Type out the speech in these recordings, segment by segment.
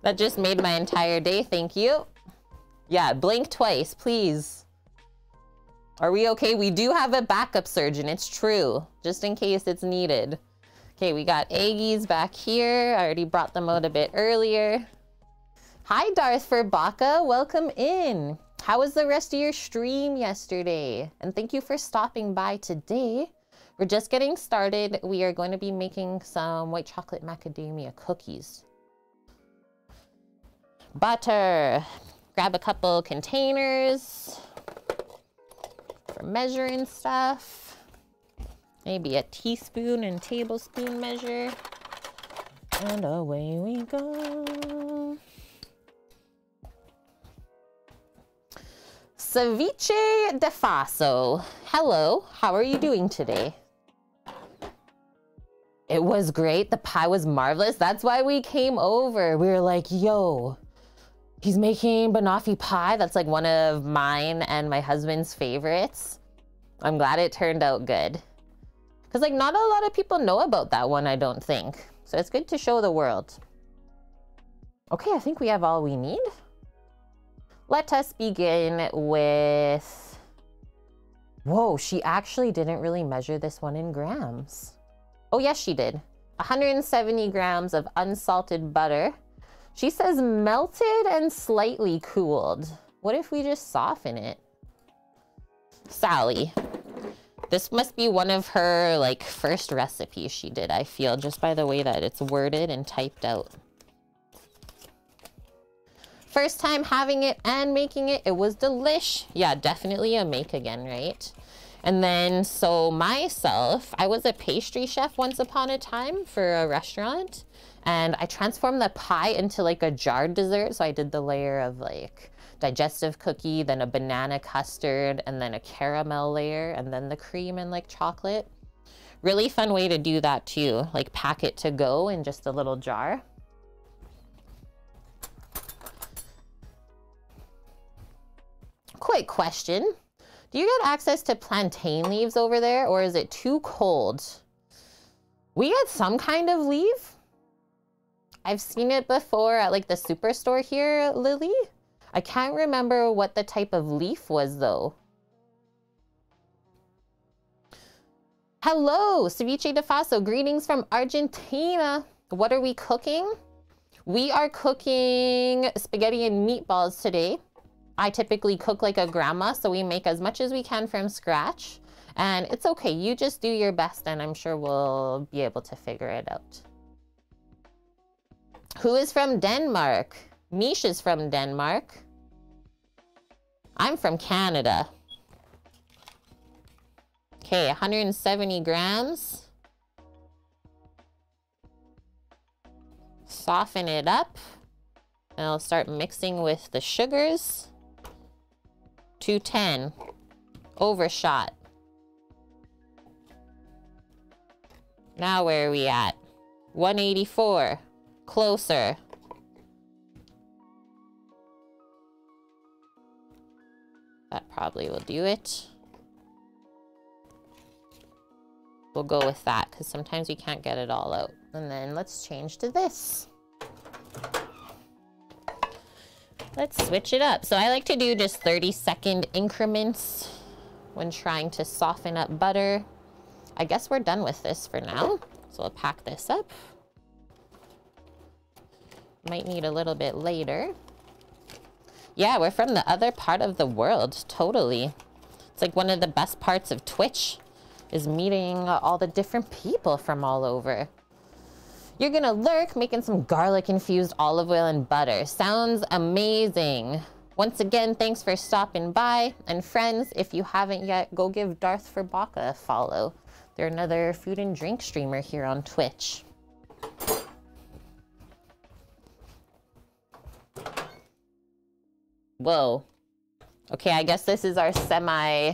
That just made my entire day, thank you. Yeah, blink twice, please. Are we okay? We do have a backup surgeon, it's true. Just in case it's needed. Okay, we got eggies back here. I already brought them out a bit earlier. Hi, Darth for Baka, welcome in. How was the rest of your stream yesterday? And thank you for stopping by today. We're just getting started. We are going to be making some white chocolate macadamia cookies. Butter. Grab a couple containers for measuring stuff. Maybe a teaspoon and tablespoon measure. And away we go. Ceviche de Faso. Hello, how are you doing today? It was great. The pie was marvelous. That's why we came over. We were like, yo, he's making banoffee pie. That's like one of mine and my husband's favorites. I'm glad it turned out good. Because like not a lot of people know about that one, I don't think. So it's good to show the world. Okay, I think we have all we need. Let us begin with... Whoa, she actually didn't really measure this one in grams. Oh yes, she did. 170 grams of unsalted butter. She says melted and slightly cooled. What if we just soften it? Sally. This must be one of her like first recipes she did, I feel, just by the way that it's worded and typed out. First time having it and making it, it was delish. Yeah, definitely a make again, right? And then, so myself, I was a pastry chef once upon a time for a restaurant, and I transformed the pie into like a jarred dessert. So I did the layer of like digestive cookie, then a banana custard, and then a caramel layer, and then the cream and like chocolate. Really fun way to do that too, like pack it to go in just a little jar. Quick question. Do you get access to plantain leaves over there, or is it too cold? We get some kind of leaf. I've seen it before at like the superstore here, Lily. I can't remember what the type of leaf was though. Hello, Ceviche de Faso. Greetings from Argentina. What are we cooking? We are cooking spaghetti and meatballs today. I typically cook like a grandma, so we make as much as we can from scratch. And it's okay, you just do your best and I'm sure we'll be able to figure it out. Who is from Denmark? Mish is from Denmark. I'm from Canada. Okay, 170 grams. Soften it up. And I'll start mixing with the sugars. 210. Overshot. Now where are we at? 184. Closer. That probably will do it. We'll go with that because sometimes we can't get it all out. And then let's change to this. Let's switch it up. So I like to do just 30-second increments when trying to soften up butter. I guess we're done with this for now. So I'll pack this up. Might need a little bit later. Yeah, we're from the other part of the world, totally. It's like one of the best parts of Twitch is meeting all the different people from all over. You're gonna lurk making some garlic infused olive oil and butter. Sounds amazing. Once again, thanks for stopping by. And friends, if you haven't yet, go give Darth for Baka a follow. They're another food and drink streamer here on Twitch. Whoa. Okay, I guess this is our semi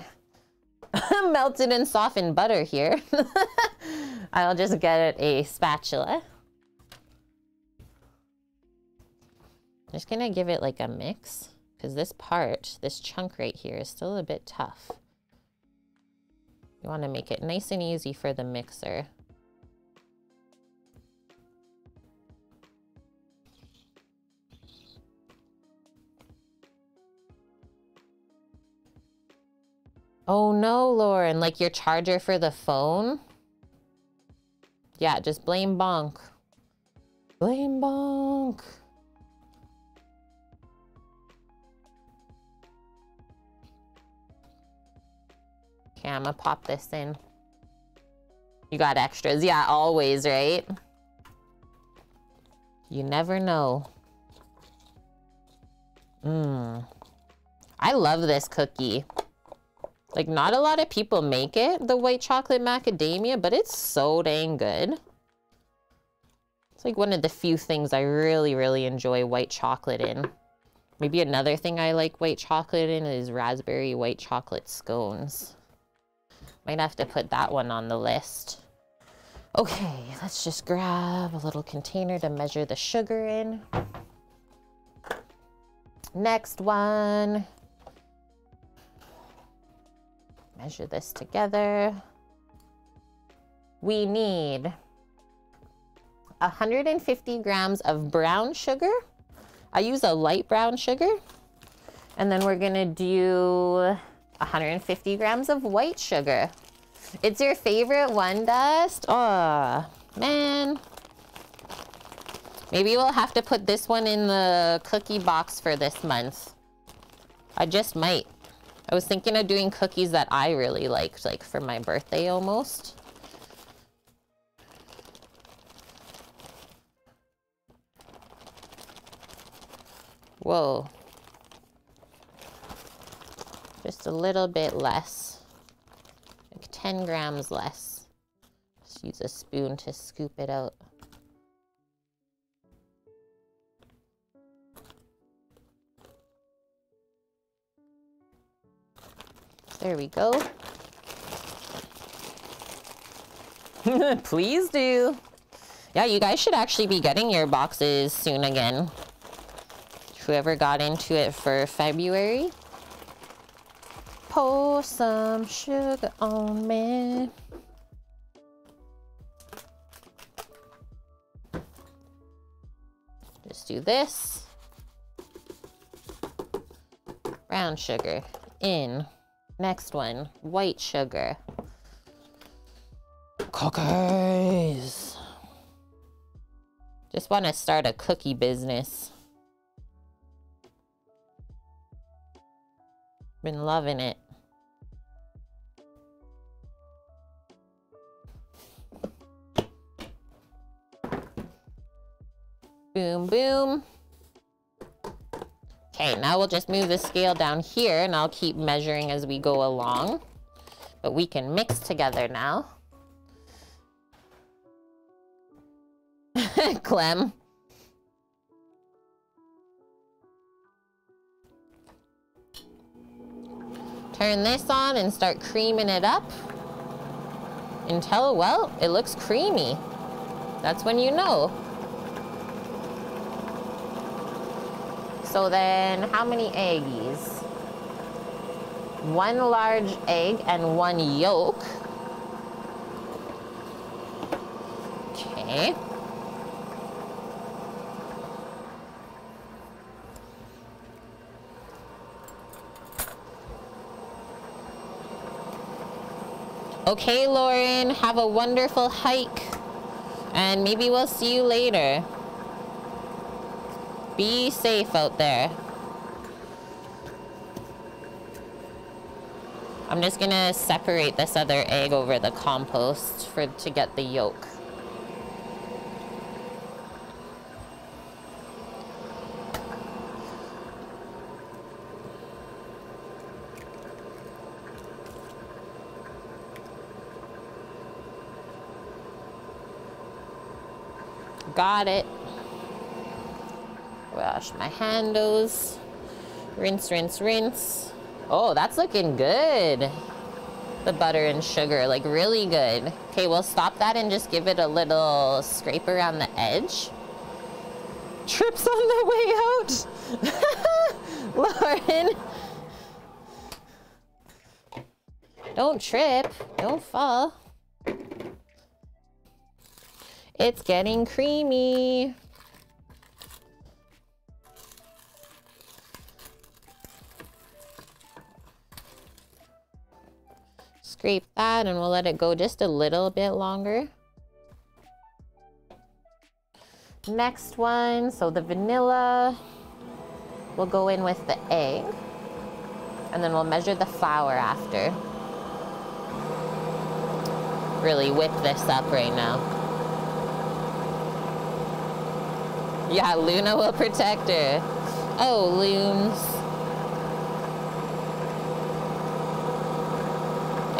melted and softened butter here. I'll just get a spatula. I'm just gonna give it like a mix because this part, this chunk right here is still a bit tough. You want to make it nice and easy for the mixer. Oh no, Lauren, like your charger for the phone? Yeah, just blame Bonk. Blame Bonk. Okay, I'm gonna pop this in. You got extras. Yeah, always, right? You never know. I love this cookie. Like, not a lot of people make it, the white chocolate macadamia, but it's so dang good. It's like one of the few things I really, really enjoy white chocolate in. Maybe another thing I like white chocolate in is raspberry white chocolate scones. Might have to put that one on the list. Okay, let's just grab a little container to measure the sugar in. Next one. Measure this together. We need 150 grams of brown sugar. I use a light brown sugar. And then we're gonna do 150 grams of white sugar. It's your favorite one, Dust? Oh, man. Maybe we'll have to put this one in the cookie box for this month. I just might. I was thinking of doing cookies that I really liked, like for my birthday almost. Whoa. Just a little bit less. Like 10 grams less. Just use a spoon to scoop it out. There we go. Please do. Yeah, you guys should actually be getting your boxes soon again. Whoever got into it for February. Pour some sugar on me. Just do this. Brown sugar in. Next one, white sugar. Cookies. Just want to start a cookie business. Been loving it. Boom, boom. Okay, now we'll just move the scale down here and I'll keep measuring as we go along. But we can mix together now. Clem. Turn this on and start creaming it up until, well, it looks creamy. That's when you know. So then, how many eggies? 1 large egg and 1 yolk. Okay. Okay, Lauren, have a wonderful hike. And maybe we'll see you later. Be safe out there. I'm just gonna separate this other egg over the compost to get the yolk. Got it. Wash my handles. Rinse, rinse, rinse. Oh, that's looking good. The butter and sugar, like really good. Okay, we'll stop that and just give it a little scrape around the edge. Trips on the way out. Lauren. Don't trip. Don't fall. It's getting creamy. scrape that and we'll let it go just a little bit longer. Next one, so the vanilla, we'll go in with the egg and then we'll measure the flour after. Really whip this up right now. Yeah, Luna will protect her. Oh, Loons.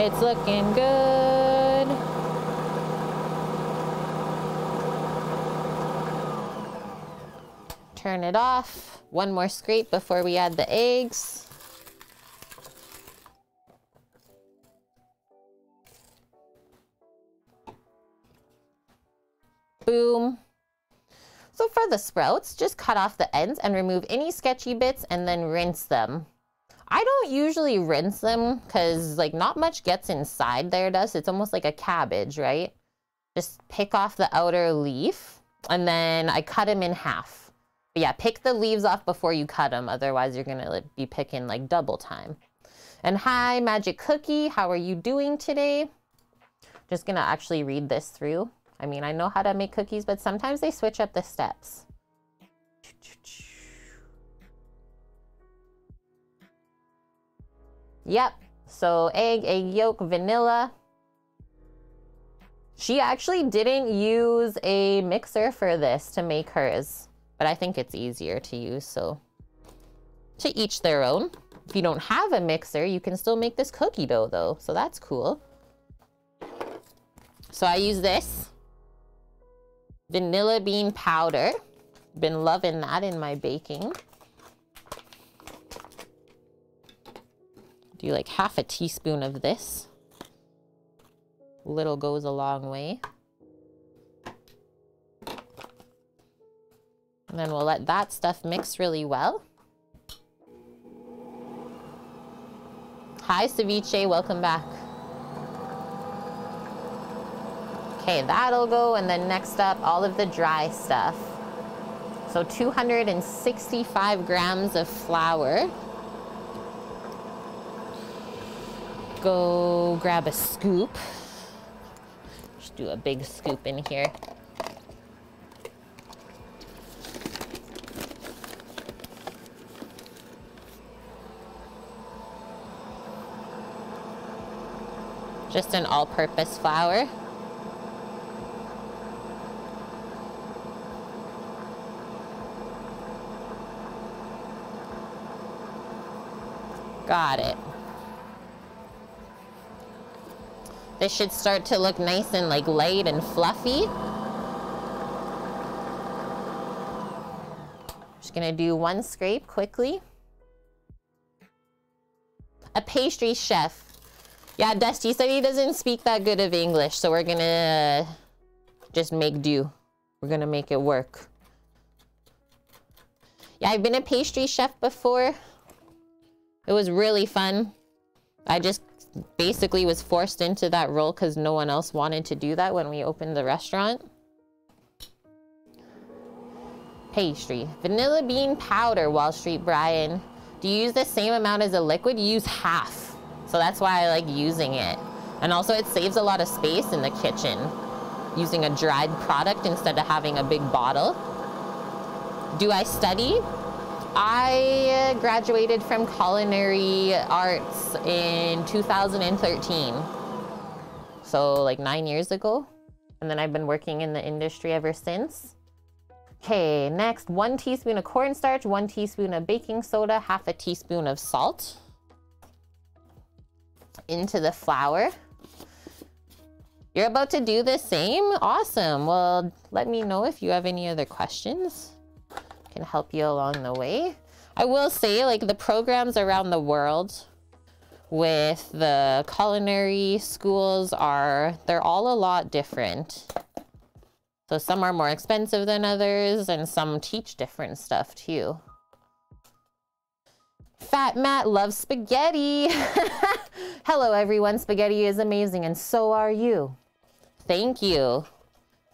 It's looking good. Turn it off. One more scrape before we add the eggs. Boom. So for the sprouts, just cut off the ends and remove any sketchy bits and then rinse them. I don't usually rinse them because like not much gets inside there, does. It's almost like a cabbage, right? Just pick off the outer leaf and then I cut them in half. But yeah, pick the leaves off before you cut them. Otherwise you're gonna be picking like double time. And hi, Magic Cookie, how are you doing today? Just gonna actually read this through. I mean, I know how to make cookies, but sometimes they switch up the steps. Yep, so egg yolk, vanilla. She actually didn't use a mixer for this to make hers, but I think it's easier to use, so to each their own. If you don't have a mixer, you can still make this cookie dough though, so that's cool. So I use this vanilla bean powder. Been loving that in my baking. Do like half a teaspoon of this. Little goes a long way. And then we'll let that stuff mix really well. Hi, Ceviche, welcome back. Okay, that'll go, and then next up, all of the dry stuff. So 265 grams of flour. Go grab a scoop. Just do a big scoop in here. Just an all-purpose flour. Got it. This should start to look nice and like light and fluffy. Just gonna do one scrape quickly. A pastry chef. Yeah, Dusty said he doesn't speak that good of English, so we're gonna just make do. We're gonna make it work. Yeah, I've been a pastry chef before. It was really fun. I just basically was forced into that role because no one else wanted to do that when we opened the restaurant. Pastry. Vanilla bean powder, Wall Street Brian. Do you use the same amount as a liquid? You use half. So that's why I like using it. And also it saves a lot of space in the kitchen, using a dried product instead of having a big bottle. Do I study? I graduated from culinary arts in 2013. So like 9 years ago. And then I've been working in the industry ever since. Okay, next, 1 teaspoon of cornstarch, 1 teaspoon of baking soda, half a teaspoon of salt into the flour. You're about to do the same? Awesome. Well, let me know if you have any other questions. Can help you along the way. I will say, like, the programs around the world with the culinary schools they're all a lot different. So some are more expensive than others, and some teach different stuff too. Fat Matt loves spaghetti. Hello everyone, spaghetti is amazing and so are you. Thank you.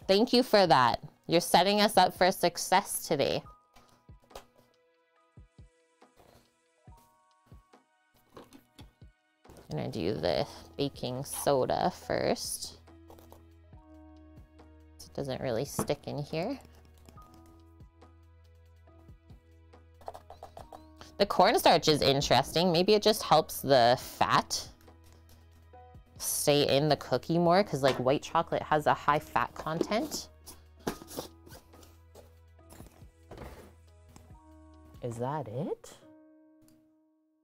Thank you for that. You're setting us up for success today. I'm gonna do the baking soda first, so it doesn't really stick in here. The cornstarch is interesting. Maybe it just helps the fat stay in the cookie more, because like white chocolate has a high fat content. Is that it?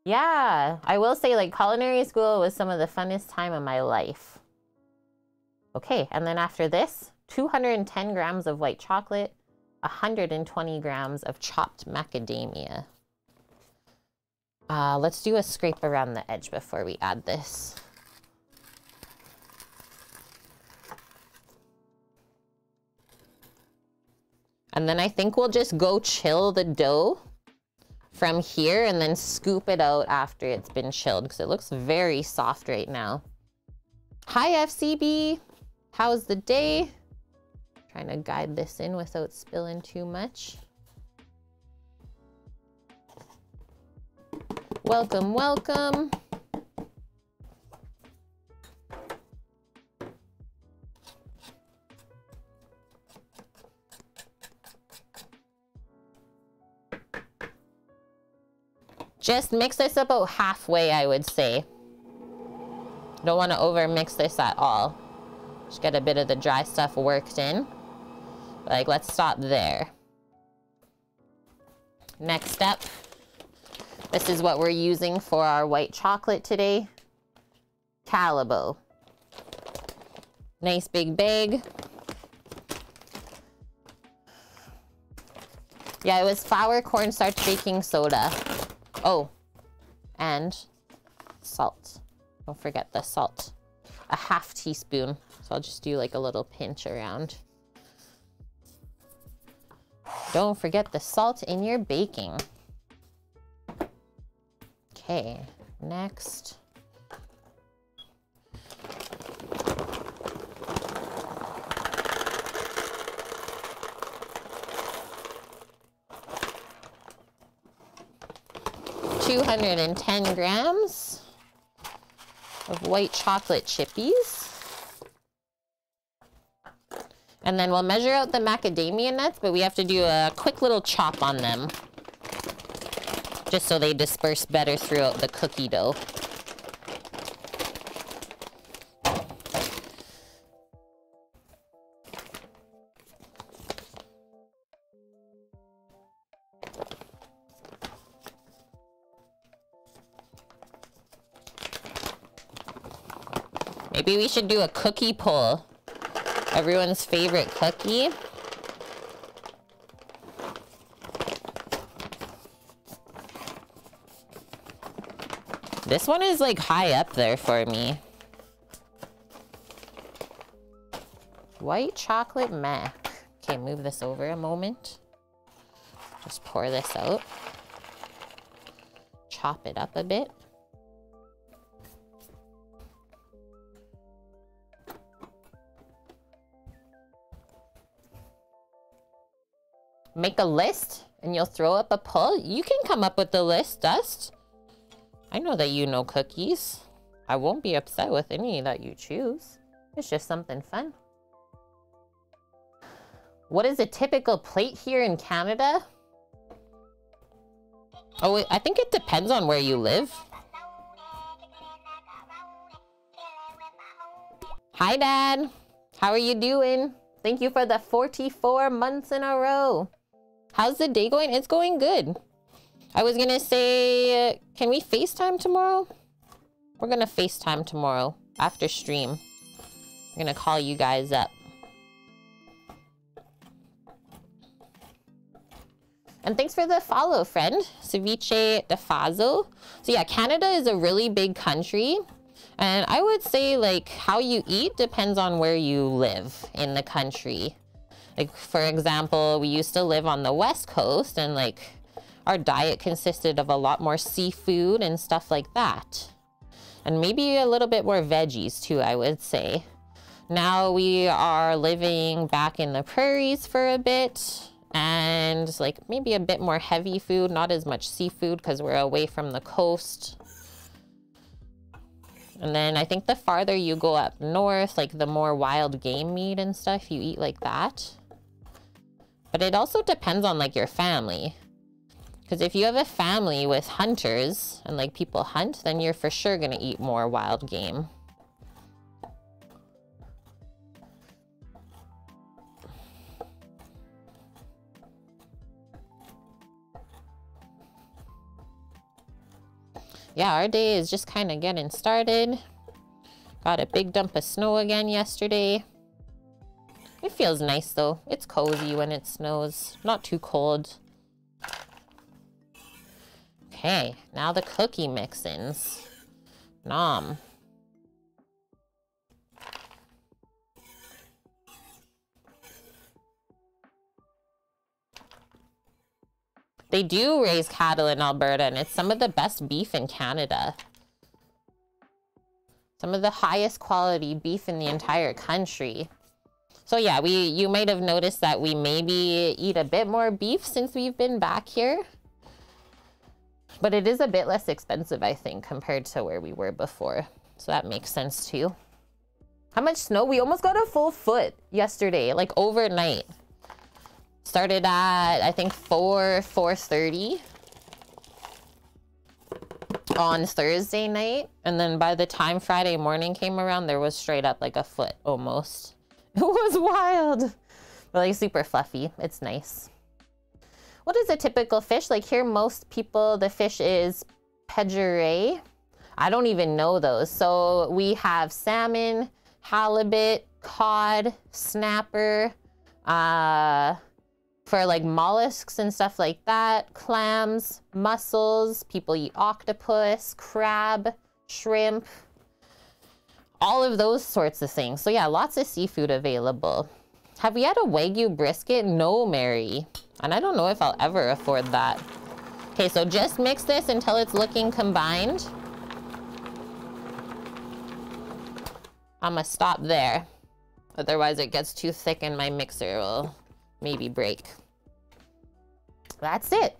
Yeah, I will say like culinary school was some of the funnest time of my life. Okay, and then after this, 210 grams of white chocolate, 120 grams of chopped macadamia. Let's do a scrape around the edge before we add this. And then I think we'll just go chill the dough from here and then scoop it out after it's been chilled, because it looks very soft right now. Hi FCB, how's the day? Trying to guide this in without spilling too much. Welcome, welcome. Just mix this about halfway, I would say. Don't want to over mix this at all. Just get a bit of the dry stuff worked in. Like, let's stop there. Next step. This is what we're using for our white chocolate today. Calabo. Nice big bag. Yeah, it was flour, cornstarch, baking soda. Oh, and salt. Don't forget the salt. A half teaspoon. So I'll just do like a little pinch around. Don't forget the salt in your baking. Okay, next. $210 grams of white chocolate chippies. And then we'll measure out the macadamia nuts, but we have to do a quick little chop on them, just so they disperse better throughout the cookie dough. Maybe we should do a cookie pull. Everyone's favorite cookie. This one is like high up there for me. White chocolate mac. Okay, move this over a moment. Just pour this out. Chop it up a bit. Make a list and you'll throw up a poll. You can come up with the list, Dust. I know that you know cookies. I won't be upset with any that you choose. It's just something fun. What is a typical plate here in Canada? Oh, wait, I think it depends on where you live. Hi, Dad. How are you doing? Thank you for the 44 months in a row. How's the day going? It's going good. I was gonna say, can we FaceTime tomorrow? We're gonna FaceTime tomorrow after stream. I'm gonna call you guys up. And thanks for the follow, friend. Ceviche de Fazo. So yeah, Canada is a really big country. And I would say like how you eat depends on where you live in the country. Like for example, we used to live on the West Coast and like our diet consisted of a lot more seafood and stuff like that. And maybe a little bit more veggies too, I would say. Now we are living back in the prairies for a bit and like maybe a bit more heavy food, not as much seafood because we're away from the coast. And then I think the farther you go up north, like the more wild game meat and stuff, you eat like that. But it also depends on like your family. Because if you have a family with hunters and like people hunt, then you're for sure gonna eat more wild game. Yeah, our day is just kind of getting started. Got a big dump of snow again yesterday. It feels nice though. It's cozy when it snows. Not too cold. Okay, now the cookie mix-ins. Nom. They do raise cattle in Alberta, and it's some of the best beef in Canada. Some of the highest quality beef in the entire country. So yeah, you might have noticed that we maybe eat a bit more beef since we've been back here. But it is a bit less expensive, I think, compared to where we were before. So that makes sense too. How much snow? We almost got a full foot yesterday, like overnight. Started at, I think, 4:30 on Thursday night. And then by the time Friday morning came around, there was straight up like a foot almost. It was wild. But like super fluffy. It's nice. What is a typical fish? Like here, most people, the fish is pedgeree. I don't even know those. So we have salmon, halibut, cod, snapper, for like mollusks and stuff like that, clams, mussels, people eat octopus, crab, shrimp, all of those sorts of things. So yeah, lots of seafood available. Have we had a Wagyu brisket? No, Mary. And I don't know if I'll ever afford that. Okay, so just mix this until it's looking combined. I'm gonna stop there. Otherwise it gets too thick and my mixer will maybe break. That's it.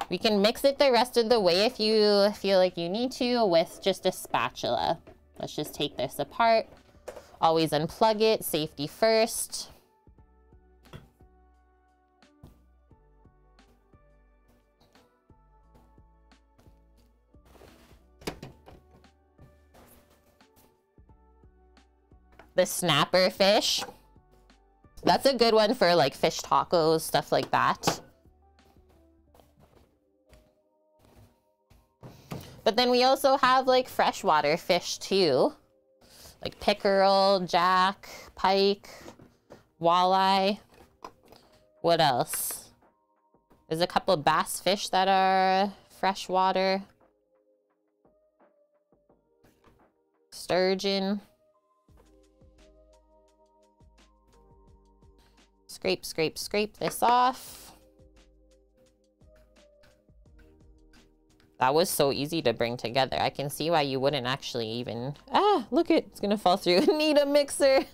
We can mix it the rest of the way if you feel like you need to with just a spatula. Let's just take this apart. Always unplug it, safety first. The snapper fish. That's a good one for like fish tacos, stuff like that. But then we also have like freshwater fish too. Like pickerel, jack, pike, walleye. What else? There's a couple of bass fish that are freshwater. Sturgeon. Scrape, scrape, scrape this off. That was so easy to bring together. I can see why you wouldn't actually even... Ah, look it, it's gonna fall through. Need a mixer.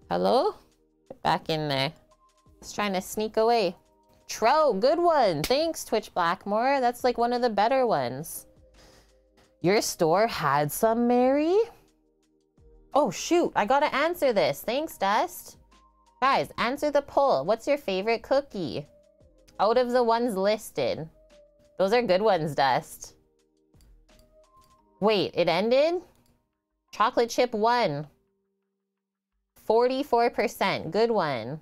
Hello? Get back in there. It's trying to sneak away. Tro, good one. Thanks, Twitch Blackmore. That's like one of the better ones. Your store had some, Mary? Oh, shoot. I gotta answer this. Thanks, Dust. Guys, answer the poll. What's your favorite cookie? Out of the ones listed. Those are good ones, Dust. Wait, it ended? Chocolate chip won. 44%. Good one.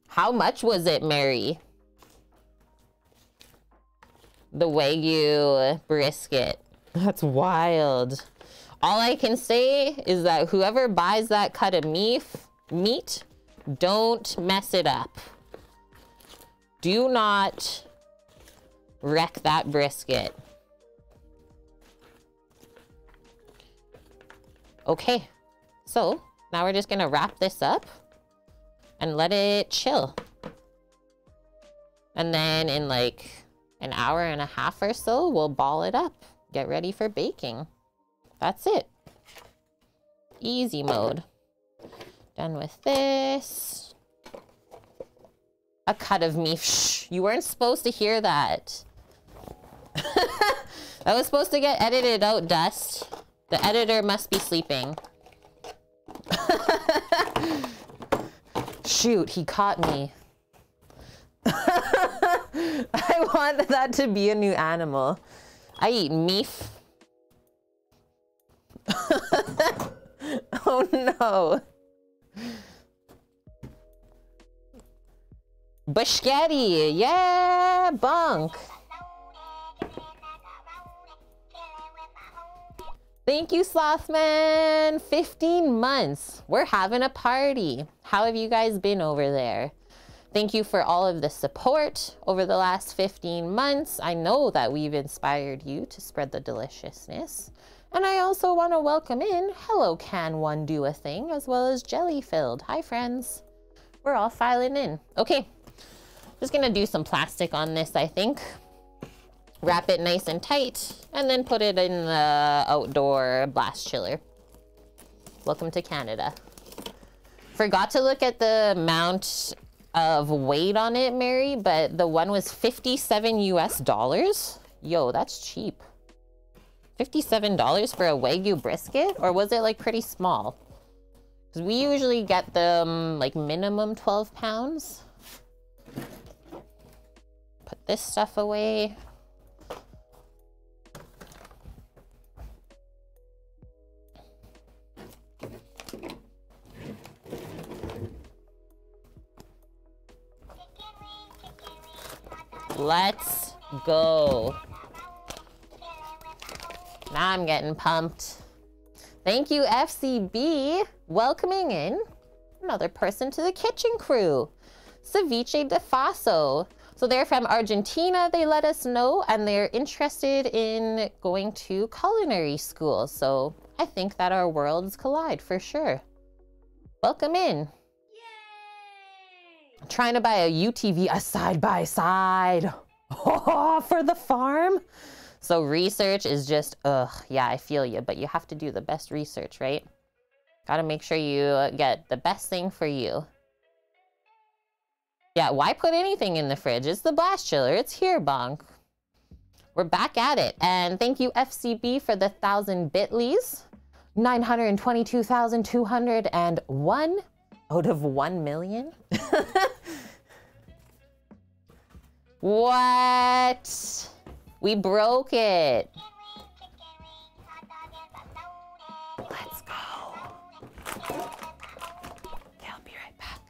How much was it, Mary? The Wagyu brisket. That's wild. All I can say is that whoever buys that cut of meat, don't mess it up. Do not wreck that brisket. Okay, so now we're just gonna wrap this up and let it chill. And then in like an hour and a half or so, we'll ball it up. Get ready for baking. That's it. Easy mode. Done with this. a cut of me. Shh, you weren't supposed to hear that. That was supposed to get edited out, Dust. The editor must be sleeping. Shoot, he caught me. I want that to be a new animal. I eat meef. Oh no. Bushgetti, yeah, bunk. Thank you, Slothman. 15 months. We're having a party. How have you guys been over there? Thank you for all of the support over the last 15 months. I know that we've inspired you to spread the deliciousness. And I also want to welcome in, hello, Can One Do a Thing, as well as Jelly Filled. Hi, friends. We're all filing in. Okay, just gonna do some plastic on this, I think. Wrap it nice and tight, and then put it in the outdoor blast chiller. Welcome to Canada. Forgot to look at the amount of weight on it, Mary, but the one was $57 US. Yo, that's cheap. $57 for a Wagyu brisket? Or was it like pretty small? Because we usually get them like minimum 12 pounds. Put this stuff away. Let's go. Now I'm getting pumped. Thank you, FCB. Welcoming in another person to the kitchen crew. Ceviche de Faso. So they're from Argentina, they let us know, and they're interested in going to culinary school. So I think that our worlds collide for sure. Welcome in. Trying to buy a UTV, a side-by-side. Oh, for the farm? So research is just, ugh, yeah, I feel you, but you have to do the best research, right? Gotta make sure you get the best thing for you. Yeah, why put anything in the fridge? It's the blast chiller, it's here, bonk. We're back at it, and thank you, FCB, for the 1,000 bitlies. 922,201 out of 1 million. What? We broke it. Let's go. Okay, I'll be right back.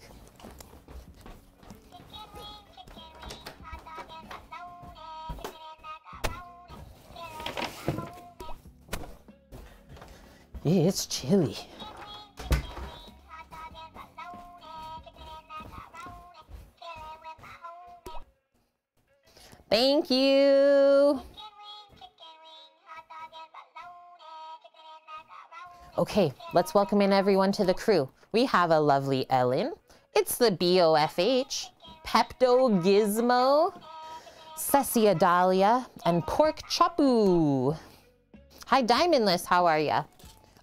It's chilly. Thank you. Okay, let's welcome in everyone to the crew. We have a lovely Ellen. It's the BOFH, Pepto Gizmo, Cecia Dahlia, and Pork Chapu. Hi, Diamondless, how are ya?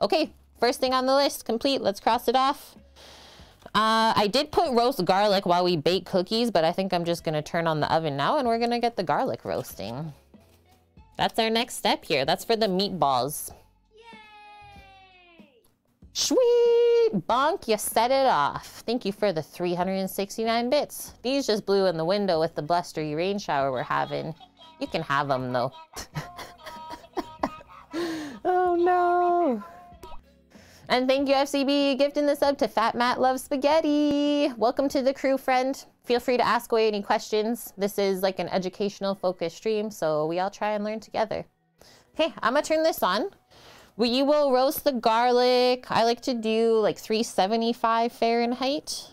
Okay, first thing on the list, complete. Let's cross it off. I did put roast garlic while we bake cookies, but I think I'm just gonna turn on the oven now and we're gonna get the garlic roasting. That's our next step here. That's for the meatballs. Yay! Sweet! Bonk, you set it off. Thank you for the 369 bits. These just blew in the window with the blustery rain shower we're having. You can have them though. Oh no! And thank you, FCB, gifting this up to Fat Matt Loves Spaghetti. Welcome to the crew, friend. Feel free to ask away any questions. This is like an educational focused stream, so we all try and learn together. Okay, I'm gonna turn this on. We will roast the garlic. I like to do like 375 Fahrenheit.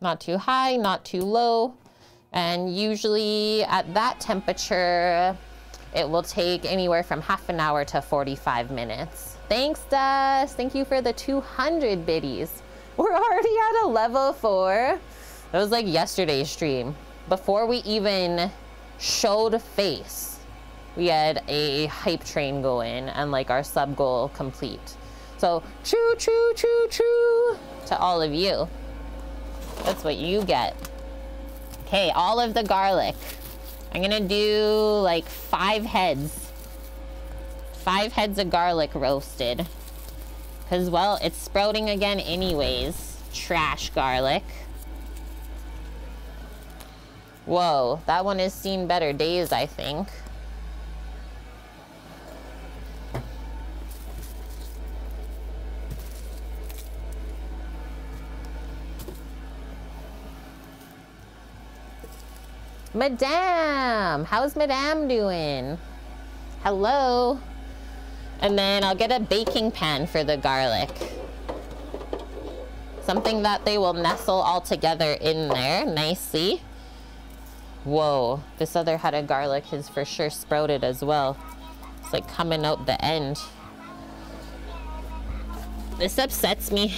Not too high, not too low. And usually at that temperature, it will take anywhere from half an hour to 45 minutes. Thanks, Dust. Thank you for the 200 biddies. We're already at a level 4. That was like yesterday's stream. Before we even showed face, we had a hype train going and like our sub goal complete. So, choo, choo, choo, choo to all of you. That's what you get. Okay, all of the garlic. I'm gonna do like 5 heads. 5 heads of garlic roasted. Because, well, it's sprouting again anyways. Trash garlic. Whoa, that one has seen better days, I think. Madame, how's Madame doing? Hello. And then I'll get a baking pan for the garlic. Something that they will nestle all together in there nicely. Whoa, this other head of garlic is for sure sprouted as well. It's like coming out the end. This upsets me.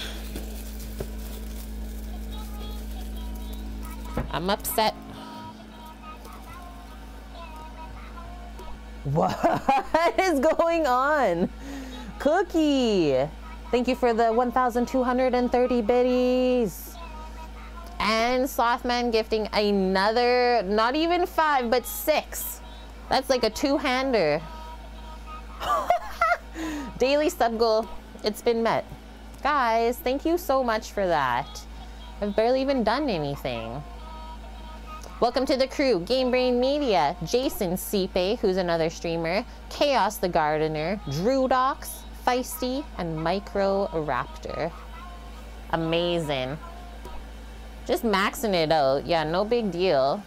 I'm upset. What is going on? Cookie, thank you for the 1,230 biddies. And Slothman gifting another, not even 5, but 6. That's like a 2-hander. Daily sub goal, it's been met. Guys, thank you so much for that. I've barely even done anything. Welcome to the crew, Game Brain Media, Jason Sipe, who's another streamer, Chaos the Gardener, Drew Docs, Feisty, and Micro Raptor. Amazing. Just maxing it out. Yeah, no big deal.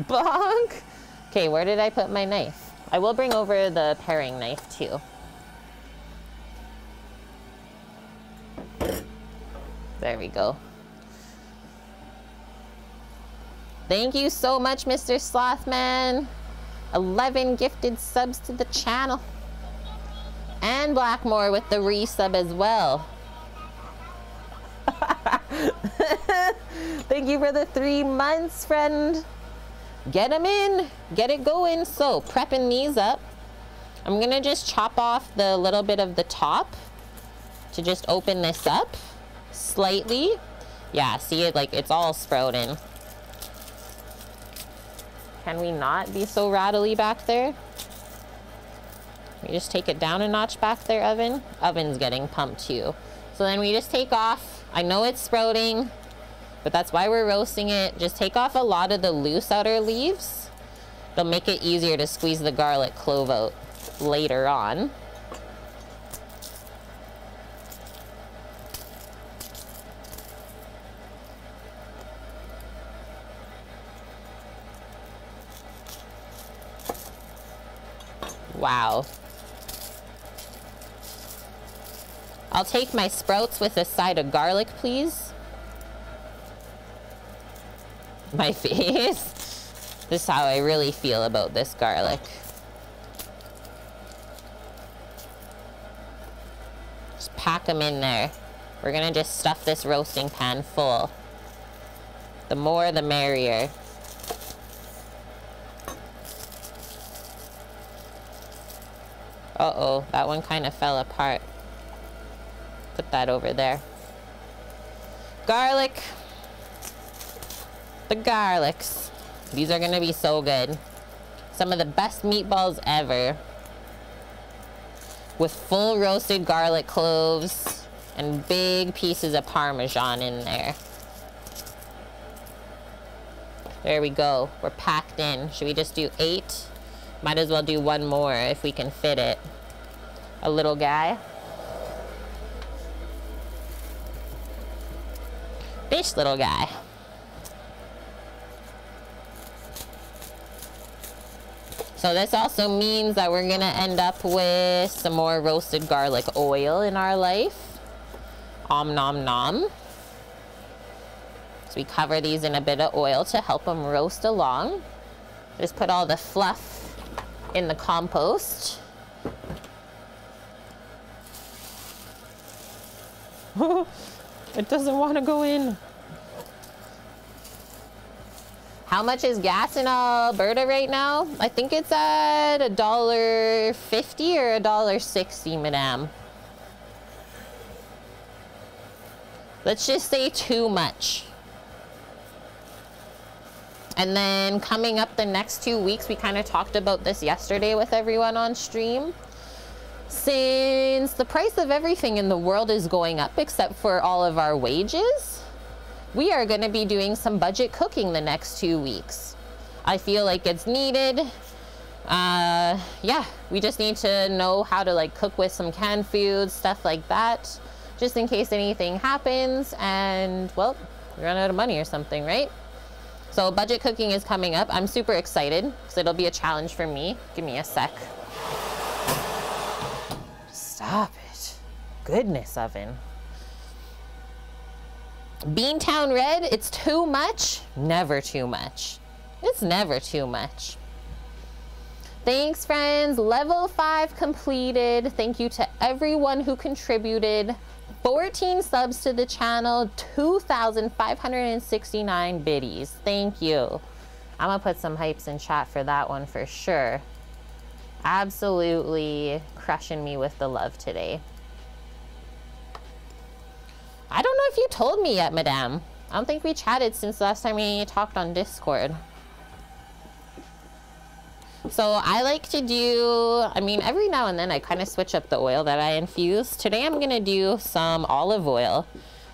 Bonk! Okay, where did I put my knife? I will bring over the paring knife too. There we go. Thank you so much, Mr. Slothman. 11 gifted subs to the channel. And Blackmore with the resub as well. Thank you for the 3 months, friend. Get them in. Get it going. So, prepping these up. I'm going to just chop off the little bit of the top to just open this up slightly. Yeah, see it? Like, it's all sprouting. Can we not be so rattly back there? We just take it down a notch back there, oven. Oven's getting pumped too. So then we just take off. I know it's sprouting, but that's why we're roasting it. Just take off a lot of the loose outer leaves. It'll make it easier to squeeze the garlic clove out later on. Wow. I'll take my sprouts with a side of garlic, please. My face. This is how I really feel about this garlic. Just pack them in there. We're gonna just stuff this roasting pan full. The more, the merrier. Uh-oh, that one kind of fell apart. Put that over there. Garlic. The garlics. These are gonna be so good. Some of the best meatballs ever. With full roasted garlic cloves and big pieces of Parmesan in there. There we go. We're packed in. Should we just do 8? Might as well do 1 more if we can fit it. A little guy. This little guy. So this also means that we're gonna end up with some more roasted garlic oil in our life. Om nom nom. So we cover these in a bit of oil to help them roast along. Just put all the fluff in the compost. It doesn't want to go in. How much is gas in Alberta right now? I think it's at $1.50 or $1.60, madame. Let's just say too much. And then coming up the next 2 weeks, we kind of talked about this yesterday with everyone on stream. Since the price of everything in the world is going up except for all of our wages, we are going to be doing some budget cooking the next 2 weeks. I feel like it's needed. Yeah, we just need to know how to like cook with some canned foods, stuff like that, just in case anything happens and, well, we run out of money or something, right? So budget cooking is coming up. I'm super excited because it'll be a challenge for me. Give me a sec. Stop it. Goodness, oven. Beantown Red, it's too much. Never too much. It's never too much. Thanks, friends. Level 5 completed. Thank you to everyone who contributed. 14 subs to the channel, 2,569 biddies. Thank you. I'm gonna put some hypes in chat for that one for sure. Absolutely crushing me with the love today. I don't know if you told me yet, madame. I don't think we chatted since last time we talked on Discord. So I like to do, I mean, every now and then I kind of switch up the oil that I infuse. Today I'm gonna do some olive oil.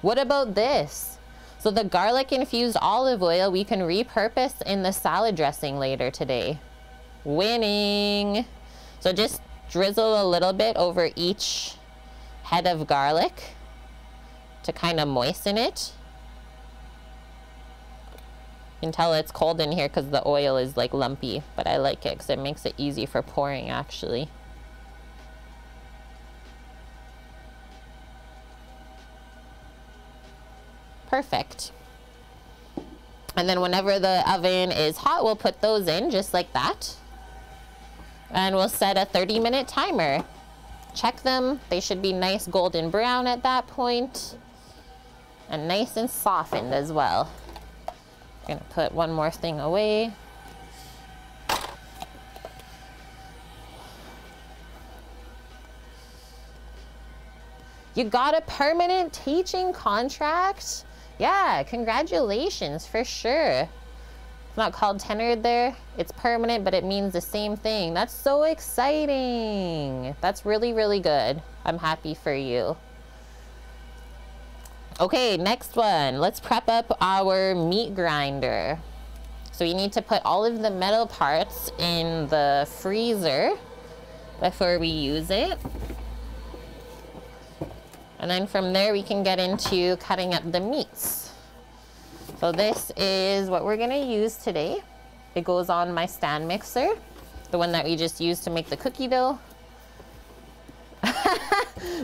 What about this? So the garlic infused olive oil we can repurpose in the salad dressing later today. Winning. So just drizzle a little bit over each head of garlic to kind of moisten it. You can tell it's cold in here because the oil is like lumpy, but I like it because it makes it easy for pouring actually. Perfect. And then whenever the oven is hot, we'll put those in just like that. And we'll set a 30-minute timer. Check them. They should be nice golden brown at that point. And nice and softened as well. I'm gonna put one more thing away. You got a permanent teaching contract? Yeah, congratulations for sure. It's not called tenured there. It's permanent, but it means the same thing. That's so exciting. That's really, really good. I'm happy for you. Okay, next one. Let's prep up our meat grinder. So you need to put all of the metal parts in the freezer before we use it. And then from there we can get into cutting up the meats. So this is what we're gonna use today. It goes on my stand mixer, the one that we just used to make the cookie dough.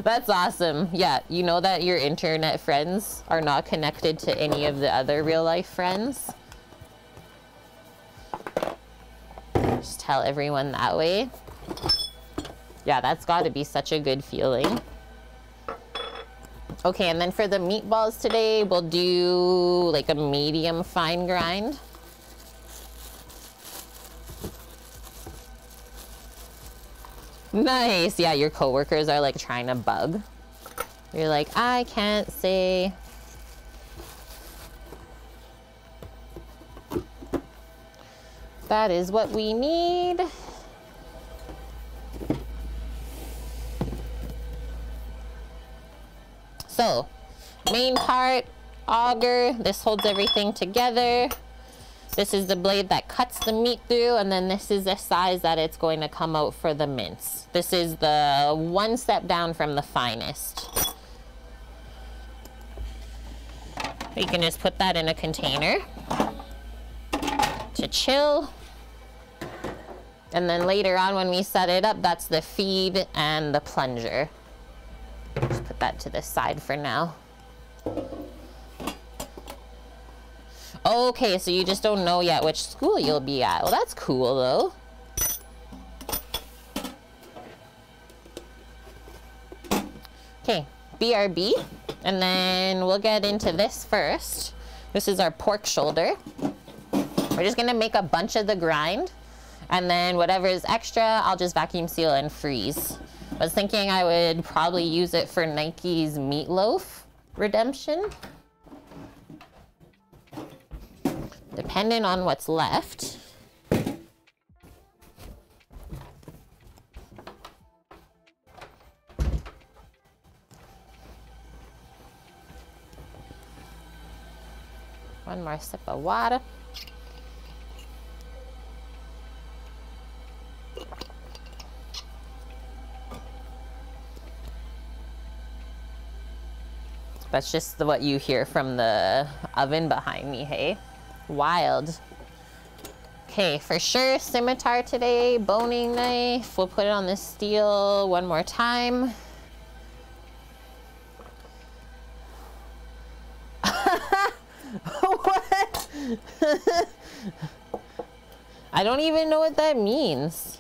That's awesome. Yeah, you know that your internet friends are not connected to any of the other real life friends. Just tell everyone that way. Yeah, that's gotta be such a good feeling. Okay, and then for the meatballs today, we'll do like a medium fine grind. Nice. Yeah, your coworkers are like trying to bug. You're like, I can't say. That is what we need. So, main part, auger. This holds everything together. This is the blade that cuts the meat through, and then this is the size that it's going to come out for the mince. This is the one step down from the finest. You can just put that in a container to chill. And then later on when we set it up, that's the feed and the plunger. Just put that to the side for now. Okay, so you just don't know yet which school you'll be at. Well, that's cool though. Okay, BRB. And then we'll get into this first. This is our pork shoulder. We're just gonna make a bunch of the grind. And then whatever is extra, I'll just vacuum seal and freeze. I was thinking I would probably use it for Nike's meatloaf redemption. depending on what's left. One more sip of water. That's just what you hear from the oven behind me, hey? Wild. Okay, for sure, scimitar today, boning knife. We'll put it on the steel one more time. What? I don't even know what that means.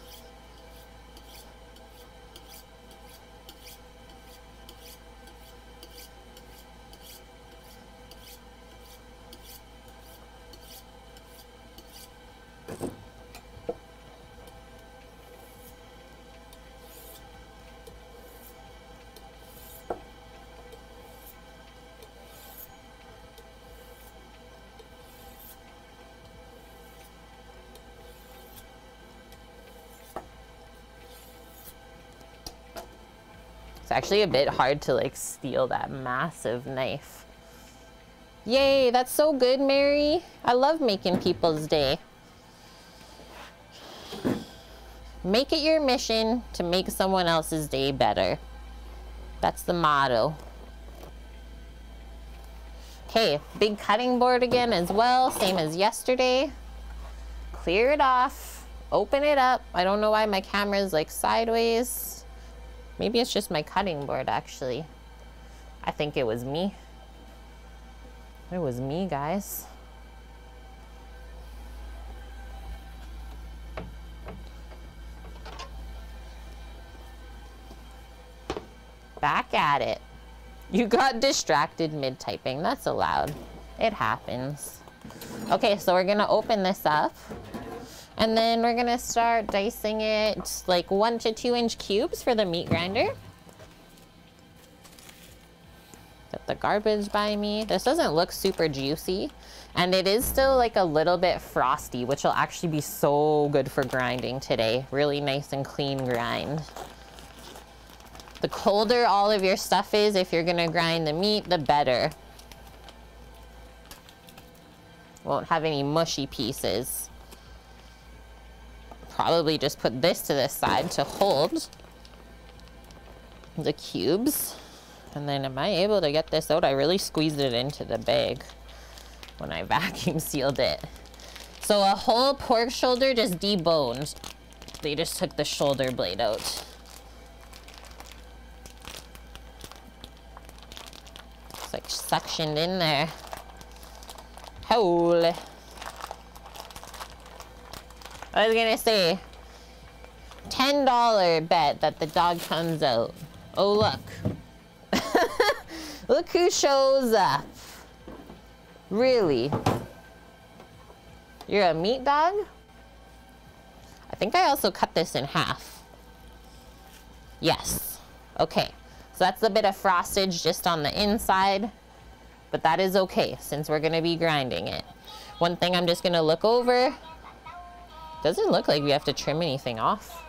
It's actually a bit hard to like steal that massive knife. Yay, that's so good, Mary. I love making people's day. Make it your mission to make someone else's day better. That's the motto. Okay, big cutting board again as well, same as yesterday. Clear it off, open it up. I don't know why my camera is like sideways. Maybe it's just my cutting board, actually. I think it was me. It was me, guys. Back at it. You got distracted mid-typing. That's allowed. It happens. Okay, so we're gonna open this up. And then we're gonna start dicing it like 1 to 2 inch cubes for the meat grinder. Get the garbage by me. This doesn't look super juicy. And it is still like a little bit frosty, which will actually be so good for grinding today. Really nice and clean grind. The colder all of your stuff is, if you're gonna grind the meat, the better. Won't have any mushy pieces. Probably just put this to this side to hold the cubes. And then am I able to get this out? I really squeezed it into the bag when I vacuum sealed it. So a whole pork shoulder just deboned. They just took the shoulder blade out. It's like suctioned in there. Holy. I was gonna say, $10 bet that the dog comes out. Oh, look. Look who shows up. Really? You're a meat dog? I think I also cut this in half. Yes. Okay. So that's a bit of frostage just on the inside. But that is okay, since we're gonna be grinding it. One thing I'm just gonna look over. Doesn't look like we have to trim anything off.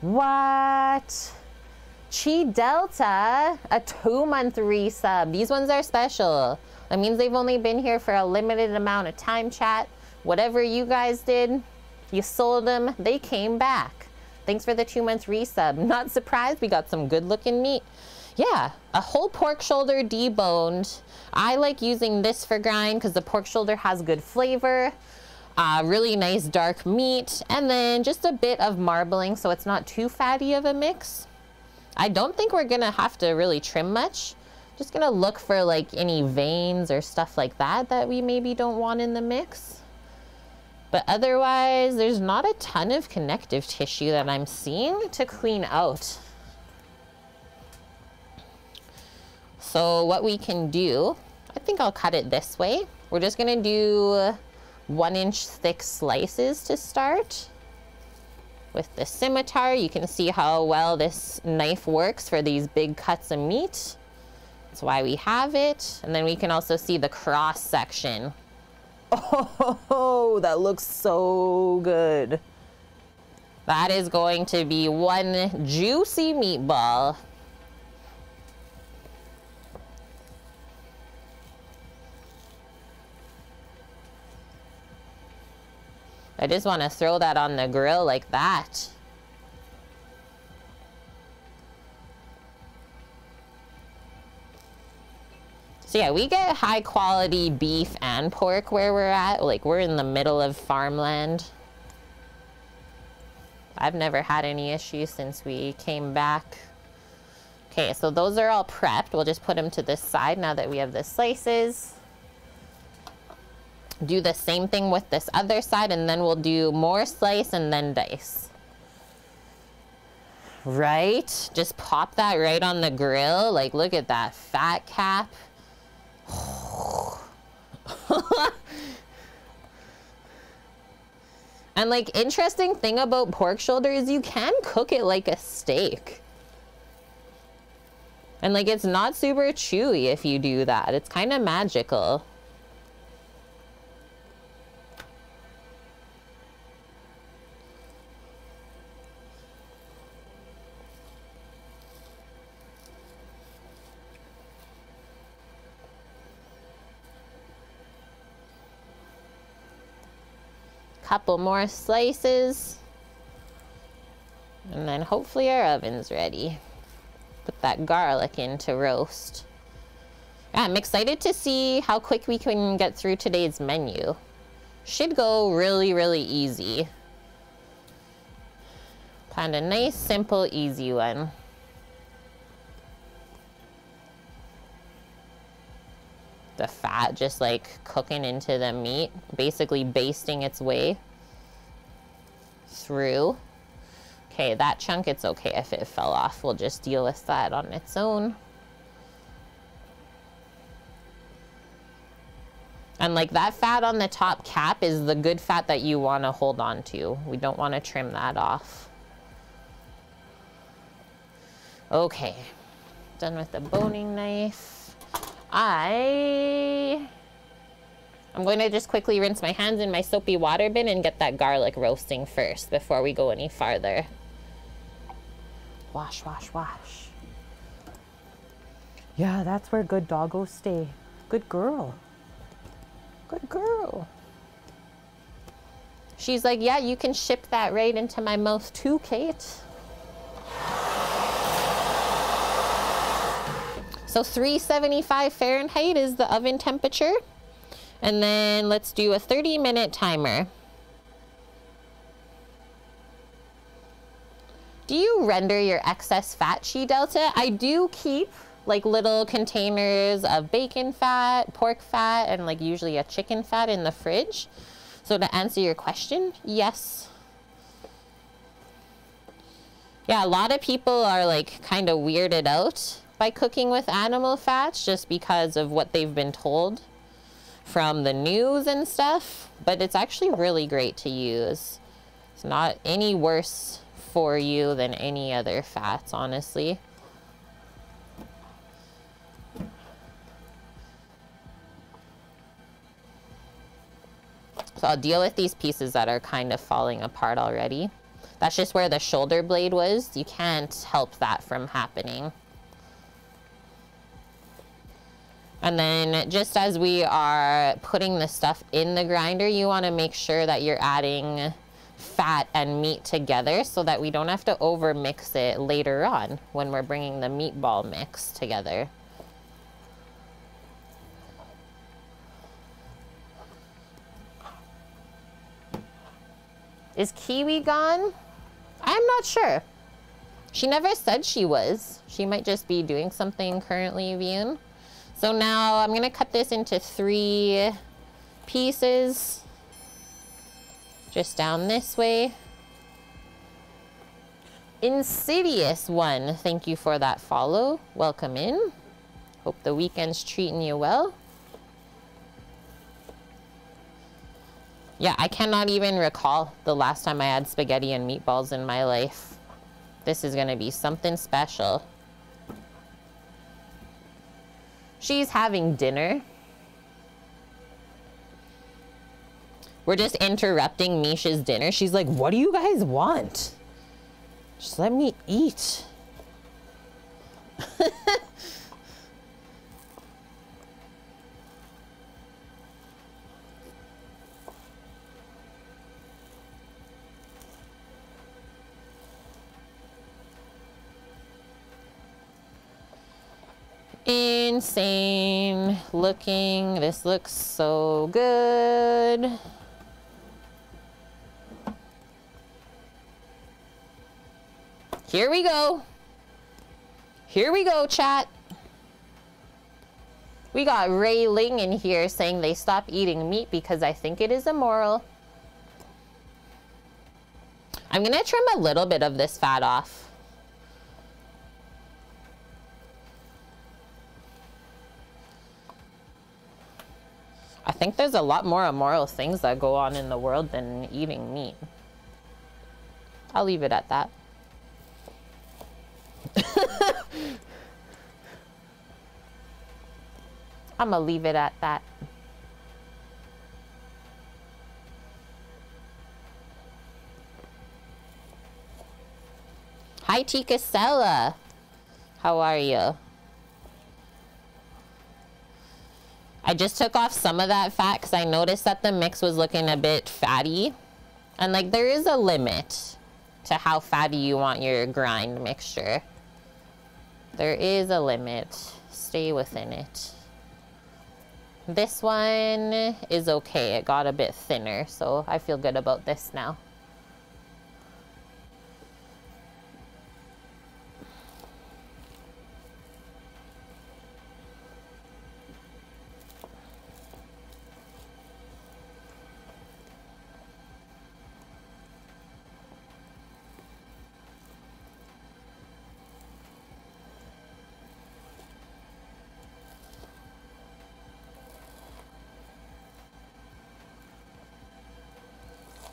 What? Chi Delta, a 2-month resub. These ones are special. That means they've only been here for a limited amount of time, chat. Whatever you guys did, you sold them, they came back. Thanks for the 2-month resub. Not surprised, we got some good looking meat. Yeah, a whole pork shoulder deboned. I like using this for grind because the pork shoulder has good flavor. Really nice dark meat, and then just a bit of marbling so it's not too fatty of a mix. I don't think we're gonna have to really trim much. Just gonna look for like any veins or stuff like that that we maybe don't want in the mix. But otherwise, there's not a ton of connective tissue that I'm seeing to clean out. So what we can do, I think I'll cut it this way. We're just gonna do 1-inch thick slices to start. With the scimitar, you can see how well this knife works for these big cuts of meat. That's why we have it. And then we can also see the cross section Oh, that looks so good. That is going to be one juicy meatball. I just want to throw that on the grill like that. So yeah, we get high quality beef and pork where we're at. Like, we're in the middle of farmland. I've never had any issues since we came back. Okay, so those are all prepped. We'll just put them to this side now that we have the slices. Do the same thing with this other side, and then we'll do more slice and then dice. Right? Just pop that right on the grill. Like, look at that fat cap. And like, interesting thing about pork shoulder is you can cook it like a steak. And like, it's not super chewy if you do that. It's kind of magical. Couple more slices, and then hopefully our oven's ready. Put that garlic in to roast. Yeah, I'm excited to see how quick we can get through today's menu. Should go really, really easy. Kind of nice, simple, easy one. The fat just like cooking into the meat, basically basting its way through. Okay, that chunk, it's okay if it fell off. We'll just deal with that on its own. And like, that fat on the top cap is the good fat that you want to hold on to. We don't want to trim that off. Okay, done with the boning knife. I'm going to just quickly rinse my hands in my soapy water bin and get that garlic roasting first before we go any farther. Wash, wash, wash. Yeah, that's where good doggos stay. Good girl. Good girl. She's like, yeah, you can ship that right into my mouth too, Kate. So 375 Fahrenheit is the oven temperature. And then let's do a 30-minute timer. Do you render your excess fat, Chi Delta? I do keep like little containers of bacon fat, pork fat, and like usually a chicken fat in the fridge. So to answer your question, yes. Yeah, a lot of people are like kind of weirded out by cooking with animal fats just because of what they've been told from the news and stuff, but it's actually really great to use. It's not any worse for you than any other fats, honestly. So I'll deal with these pieces that are kind of falling apart already. That's just where the shoulder blade was. You can't help that from happening. And then just as we are putting the stuff in the grinder, you want to make sure that you're adding fat and meat together so that we don't have to over mix it later on when we're bringing the meatball mix together. Is Kiwi gone? I'm not sure. She never said she was. She might just be doing something currently, Vian. So now I'm gonna cut this into 3 pieces. Just down this way. Insidious one, thank you for that follow. Welcome in. Hope the weekend's treating you well. Yeah, I cannot even recall the last time I had spaghetti and meatballs in my life. This is gonna be something special. She's having dinner. We're just interrupting Misha's dinner. She's like, what do you guys want? Just let me eat. Insane looking. This looks so good. Here we go. Here we go, chat. We got Ray Ling in here saying they stop eating meat because I think it is immoral. I'm gonna trim a little bit of this fat off. I think there's a lot more immoral things that go on in the world than eating meat. I'll leave it at that. I'm gonna leave it at that. Hi, Tika Sella. How are you? I just took off some of that fat because I noticed that the mix was looking a bit fatty. And like, there is a limit to how fatty you want your grind mixture. There is a limit. Stay within it. This one is okay. It got a bit thinner, so I feel good about this now.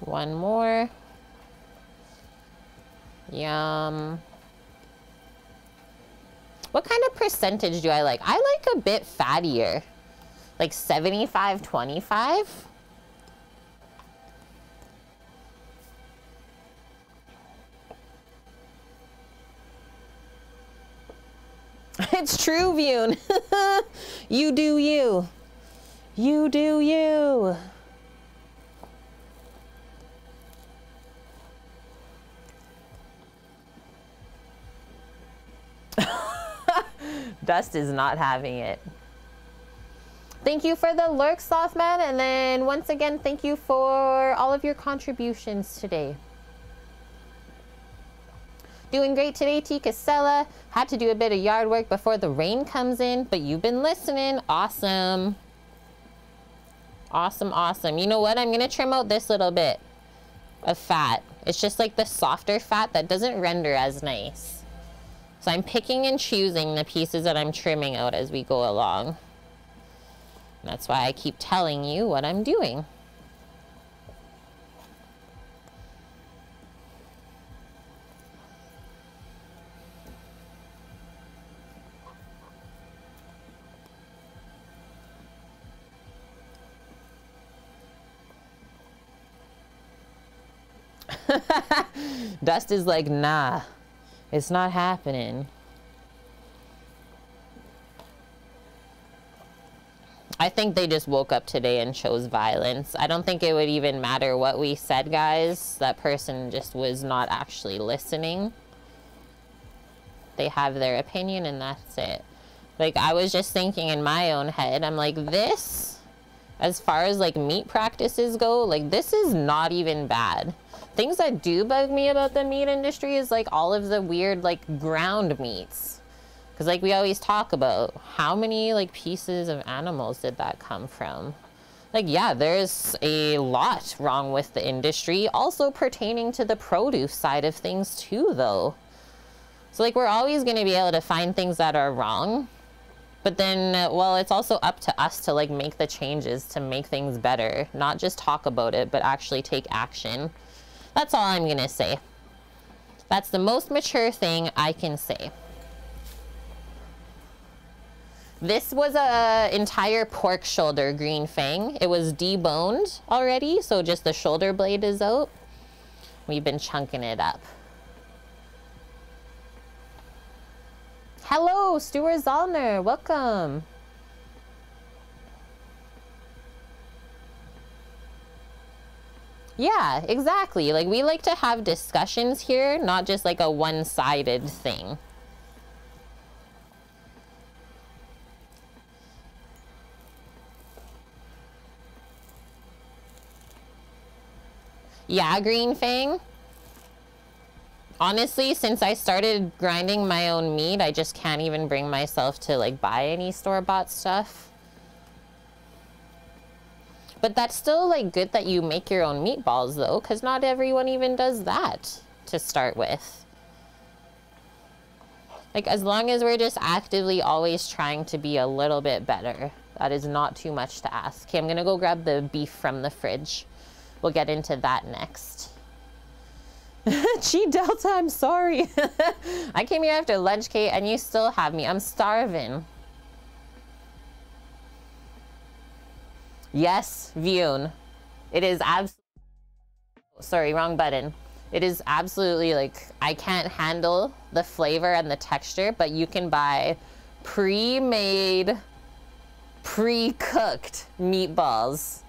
One more. Yum. What kind of percentage do I like? I like a bit fattier. Like 75-25. It's true, Vune. You do you. You do you. Dust is not having it. Thank you for the lurk, Slothman. And then once again, thank you for all of your contributions today. Doing great today, T. Casella. Had to do a bit of yard work before the rain comes in, but you've been listening. Awesome. Awesome, awesome. You know what? I'm going to trim out this little bit of fat. It's just like the softer fat that doesn't render as nice. So I'm picking and choosing the pieces that I'm trimming out as we go along. That's why I keep telling you what I'm doing. Dust is like, nah. It's not happening. I think they just woke up today and chose violence. I don't think it would even matter what we said, guys. That person just was not actually listening. They have their opinion and that's it. Like, I was just thinking in my own head, I'm like, this, as far as like meat practices go, like this is not even bad. Things that do bug me about the meat industry is like all of the weird like ground meats. Because like we always talk about, how many like pieces of animals did that come from? Like, yeah, there's a lot wrong with the industry, also pertaining to the produce side of things too, though. So like we're always going to be able to find things that are wrong. But then, well, it's also up to us to like make the changes to make things better. Not just talk about it, but actually take action. That's all I'm gonna say. That's the most mature thing I can say. This was a entire pork shoulder, Green Fang. It was deboned already, so just the shoulder blade is out. We've been chunking it up. Hello, Stuart Zollner, welcome. Yeah, exactly. Like, we like to have discussions here, not just like a one-sided thing. Yeah, Green Fang. Honestly, since I started grinding my own meat, I just can't even bring myself to like buy any store-bought stuff. But that's still like good that you make your own meatballs though, because not everyone even does that to start with. Like, as long as we're just actively always trying to be a little bit better, that is not too much to ask. Okay, I'm gonna go grab the beef from the fridge. We'll get into that next. Chi Delta, I'm sorry. I came here after lunch, Kate, and you still have me. I'm starving. Yes, Vune. It is absolutely... Sorry, wrong button. It is absolutely like, I can't handle the flavor and the texture, but you can buy pre-made, pre-cooked meatballs.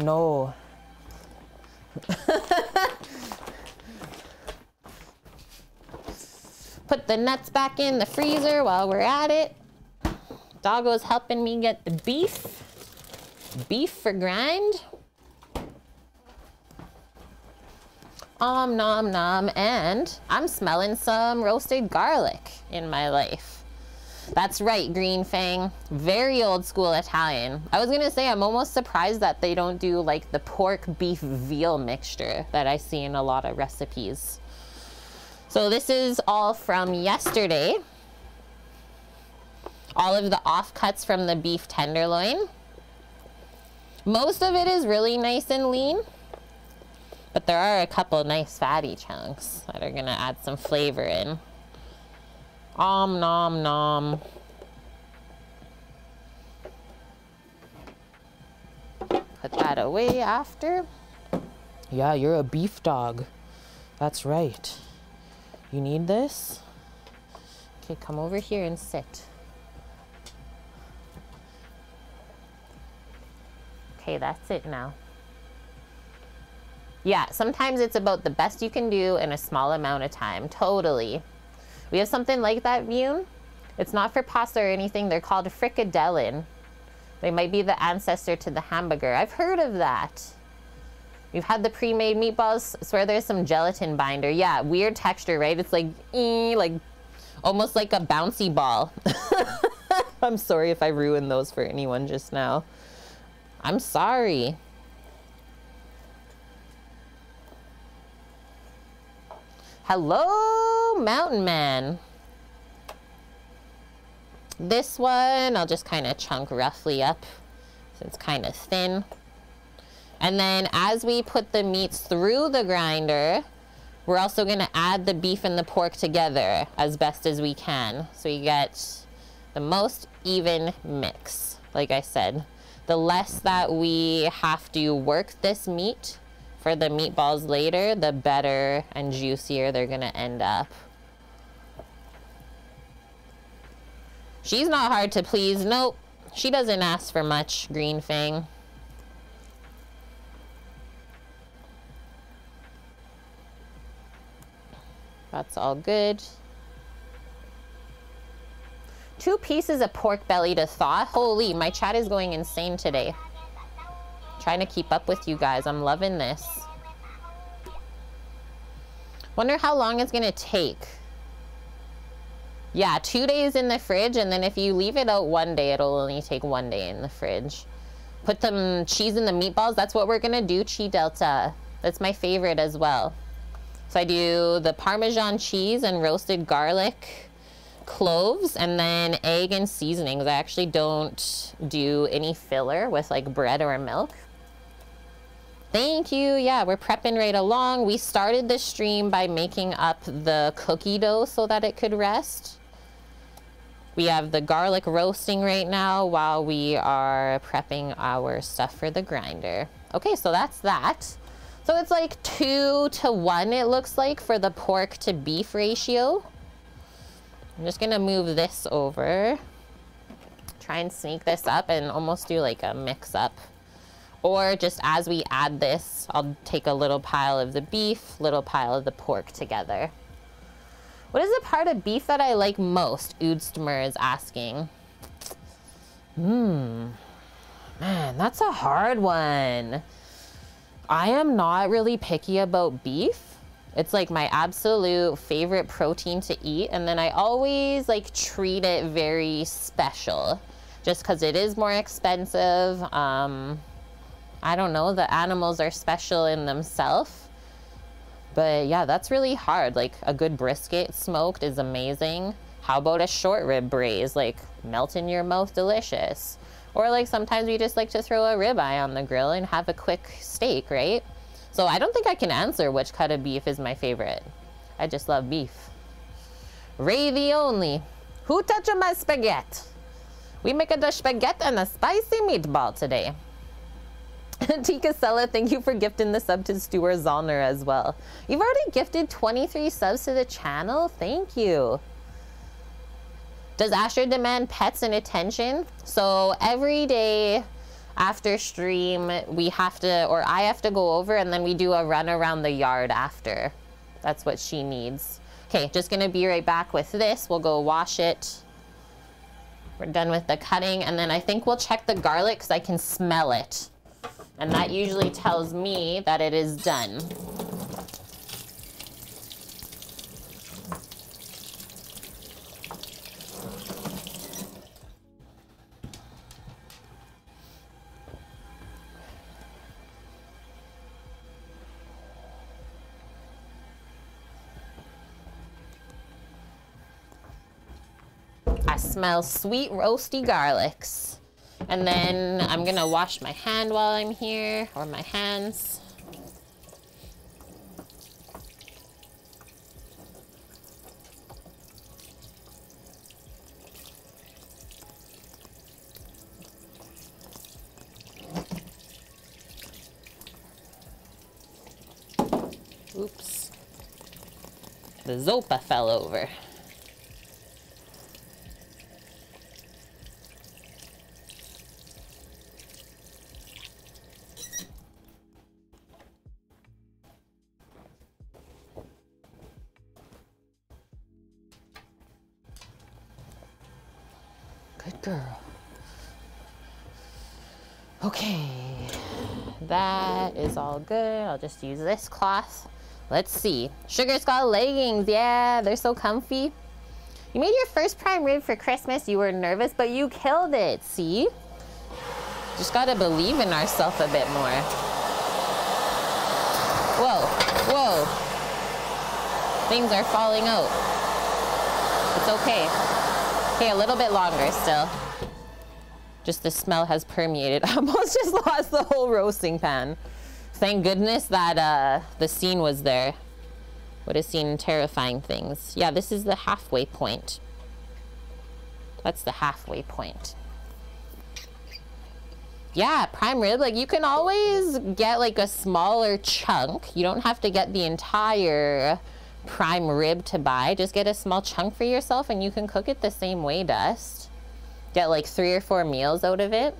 No. Put the nuts back in the freezer while we're at it. Doggo's helping me get the beef. Beef for grind. Nom nom, and I'm smelling some roasted garlic in my life. That's right, Green Fang. Very old school Italian. I was gonna say, I'm almost surprised that they don't do like the pork beef veal mixture that I see in a lot of recipes. So this is all from yesterday. All of the offcuts from the beef tenderloin. Most of it is really nice and lean, but there are a couple nice fatty chunks that are gonna add some flavor in. Nom nom. Put that away after. Yeah, you're a beef dog. That's right. You need this? Okay, come over here and sit. Okay, that's it now. Yeah, sometimes it's about the best you can do in a small amount of time. Totally. We have something like that, Vune. It's not for pasta or anything. They're called frikadellen. They might be the ancestor to the hamburger. I've heard of that. We've had the pre-made meatballs. I swear there's some gelatin binder. Yeah, weird texture, right? It's like, almost like a bouncy ball. I'm sorry if I ruined those for anyone just now. I'm sorry. Hello, Mountain Man. This one, I'll just kind of chunk roughly up since it's kind of thin. And then as we put the meats through the grinder, we're also going to add the beef and the pork together as best as we can. So you get the most even mix. Like I said, the less that we have to work this meat for the meatballs later, the better and juicier they're gonna end up. She's not hard to please. Nope, she doesn't ask for much, Green Fang. That's all good. 2 pieces of pork belly to thaw. Holy, my chat is going insane today. Trying to keep up with you guys. I'm loving this. Wonder how long it's gonna take. Yeah, 2 days in the fridge, and then if you leave it out 1 day, it'll only take 1 day in the fridge. Put some cheese in the meatballs. That's what we're gonna do, Chi Delta. That's my favorite as well. So I do the Parmesan cheese and roasted garlic, cloves, and then egg and seasonings. I actually don't do any filler with like bread or milk. Thank you. Yeah, we're prepping right along. We started the stream by making up the cookie dough so that it could rest. We have the garlic roasting right now while we are prepping our stuff for the grinder. Okay, so that's that. So it's like 2 to 1, it looks like, for the pork to beef ratio. I'm just gonna move this over. Try and sneak this up and almost do like a mix up. Or just as we add this, I'll take a little pile of the beef, little pile of the pork together. What is the part of beef that I like most? Oodstmer is asking. Man, that's a hard one. I am not really picky about beef. It's like my absolute favorite protein to eat. And then I always like treat it very special just because it is more expensive. I don't know, the animals are special in themselves. But yeah, that's really hard. Like a good brisket smoked is amazing. How about a short rib braise? Like melt in your mouth, delicious. Or like sometimes we just like to throw a ribeye on the grill and have a quick steak, right? So I don't think I can answer which cut of beef is my favorite. I just love beef. Ray the only. Who touched my spaghetti? We make a spaghetti and a spicy meatball today. Tika Sella, thank you for gifting the sub to Stuart Zollner as well. You've already gifted 23 subs to the channel. Thank you. Does Asher demand pets and attention? So every day after stream, we have to, or I have to go over and then we do a run around the yard after. That's what she needs. Okay, just gonna be right back with this. We'll go wash it. We're done with the cutting. And then I think we'll check the garlic because I can smell it. And that usually tells me that it is done. I smell sweet roasty garlics. And then I'm gonna wash my hand while I'm here, or my hands. Oops. The Zopa fell over. Good girl. Okay, that is all good. I'll just use this cloth. Let's see. Sugar Skull leggings, yeah, they're so comfy. You made your first prime rib for Christmas. You were nervous, but you killed it, see? Just gotta believe in ourselves a bit more. Whoa, whoa. Things are falling out. It's okay. Okay, a little bit longer still. Just the smell has permeated. I almost just lost the whole roasting pan. Thank goodness that the scene was there. Would have seen terrifying things. Yeah, this is the halfway point. That's the halfway point. Yeah, prime rib, like you can always get like a smaller chunk. You don't have to get the entire prime rib to buy. Just get a small chunk for yourself and you can cook it the same way, Dust. Get like 3 or 4 meals out of it.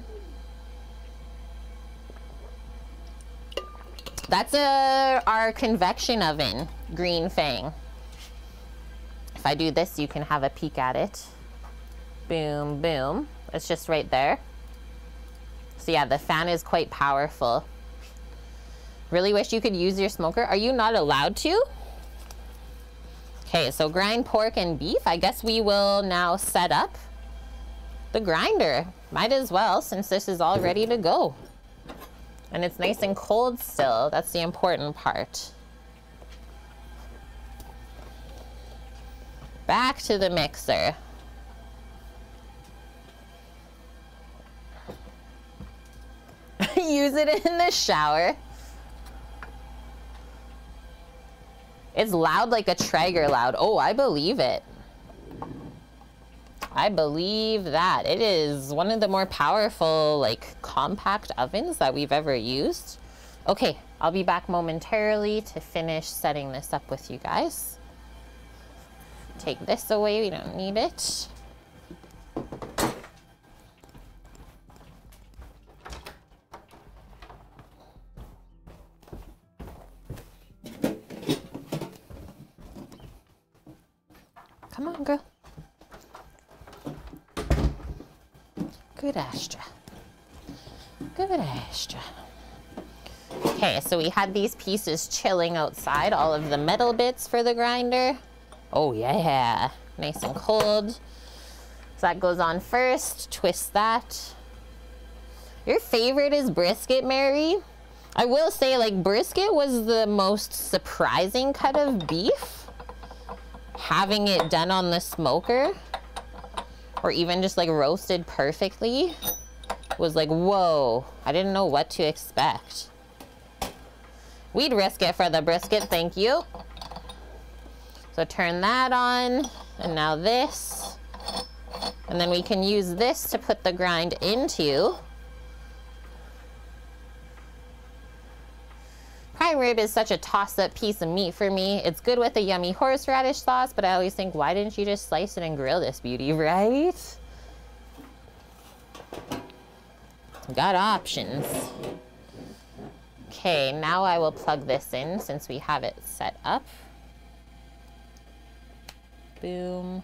That's our convection oven, Green Fang. If I do this, you can have a peek at it. Boom, boom. It's just right there. So yeah, the fan is quite powerful. Really wish you could use your smoker. Are you not allowed to? Okay, so grind pork and beef. I guess we will now set up the grinder. Might as well, since this is all ready to go. And it's nice and cold still. That's the important part. Back to the mixer. Use it in the shower. It's loud like a Traeger loud. Oh, I believe it. I believe that. It is one of the more powerful, like, compact ovens that we've ever used. Okay, I'll be back momentarily to finish setting this up with you guys. Take this away, we don't need it. Come on, girl. Good Astra. Good Astra. Okay, so we had these pieces chilling outside, all of the metal bits for the grinder. Oh yeah, nice and cold. So that goes on first, twist that. Your favorite is brisket, Mary? I will say, like, brisket was the most surprising cut of beef. Having it done on the smoker, or even just like roasted perfectly, was like, whoa, I didn't know what to expect. We'd risk it for the brisket, thank you. So turn that on, and now this. And then we can use this to put the grind into. Prime rib is such a toss-up piece of meat for me. It's good with a yummy horseradish sauce, but I always think, why didn't you just slice it and grill this beauty, right? Got options. Okay, now I will plug this in since we have it set up. Boom.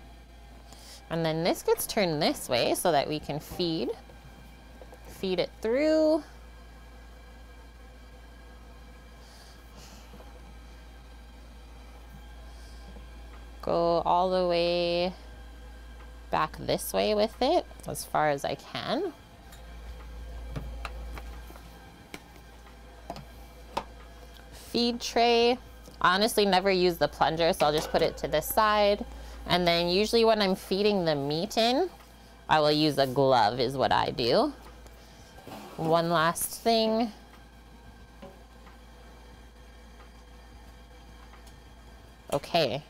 And then this gets turned this way so that we can feed it through. Go all the way back this way with it as far as I can. Feed tray. Honestly, never use the plunger, so I'll just put it to this side. And then usually when I'm feeding the meat in, I will use a glove is what I do. One last thing. Okay.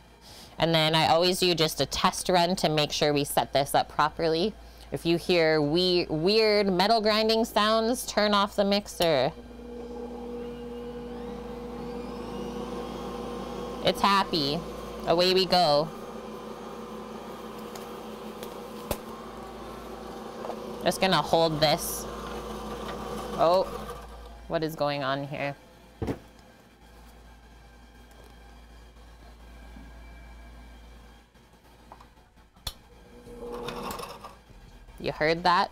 And then I always do just a test run to make sure we set this up properly. If you hear weird metal grinding sounds, turn off the mixer. It's happy. Away we go. Just gonna hold this. Oh, what is going on here? You heard that?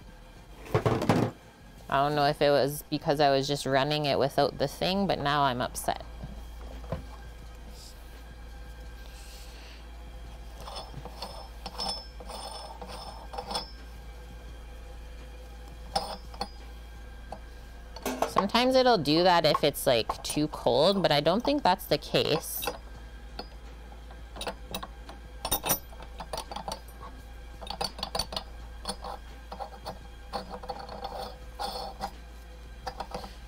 I don't know if it was because I was just running it without the thing, but now I'm upset. Sometimes it'll do that if it's like too cold, but I don't think that's the case.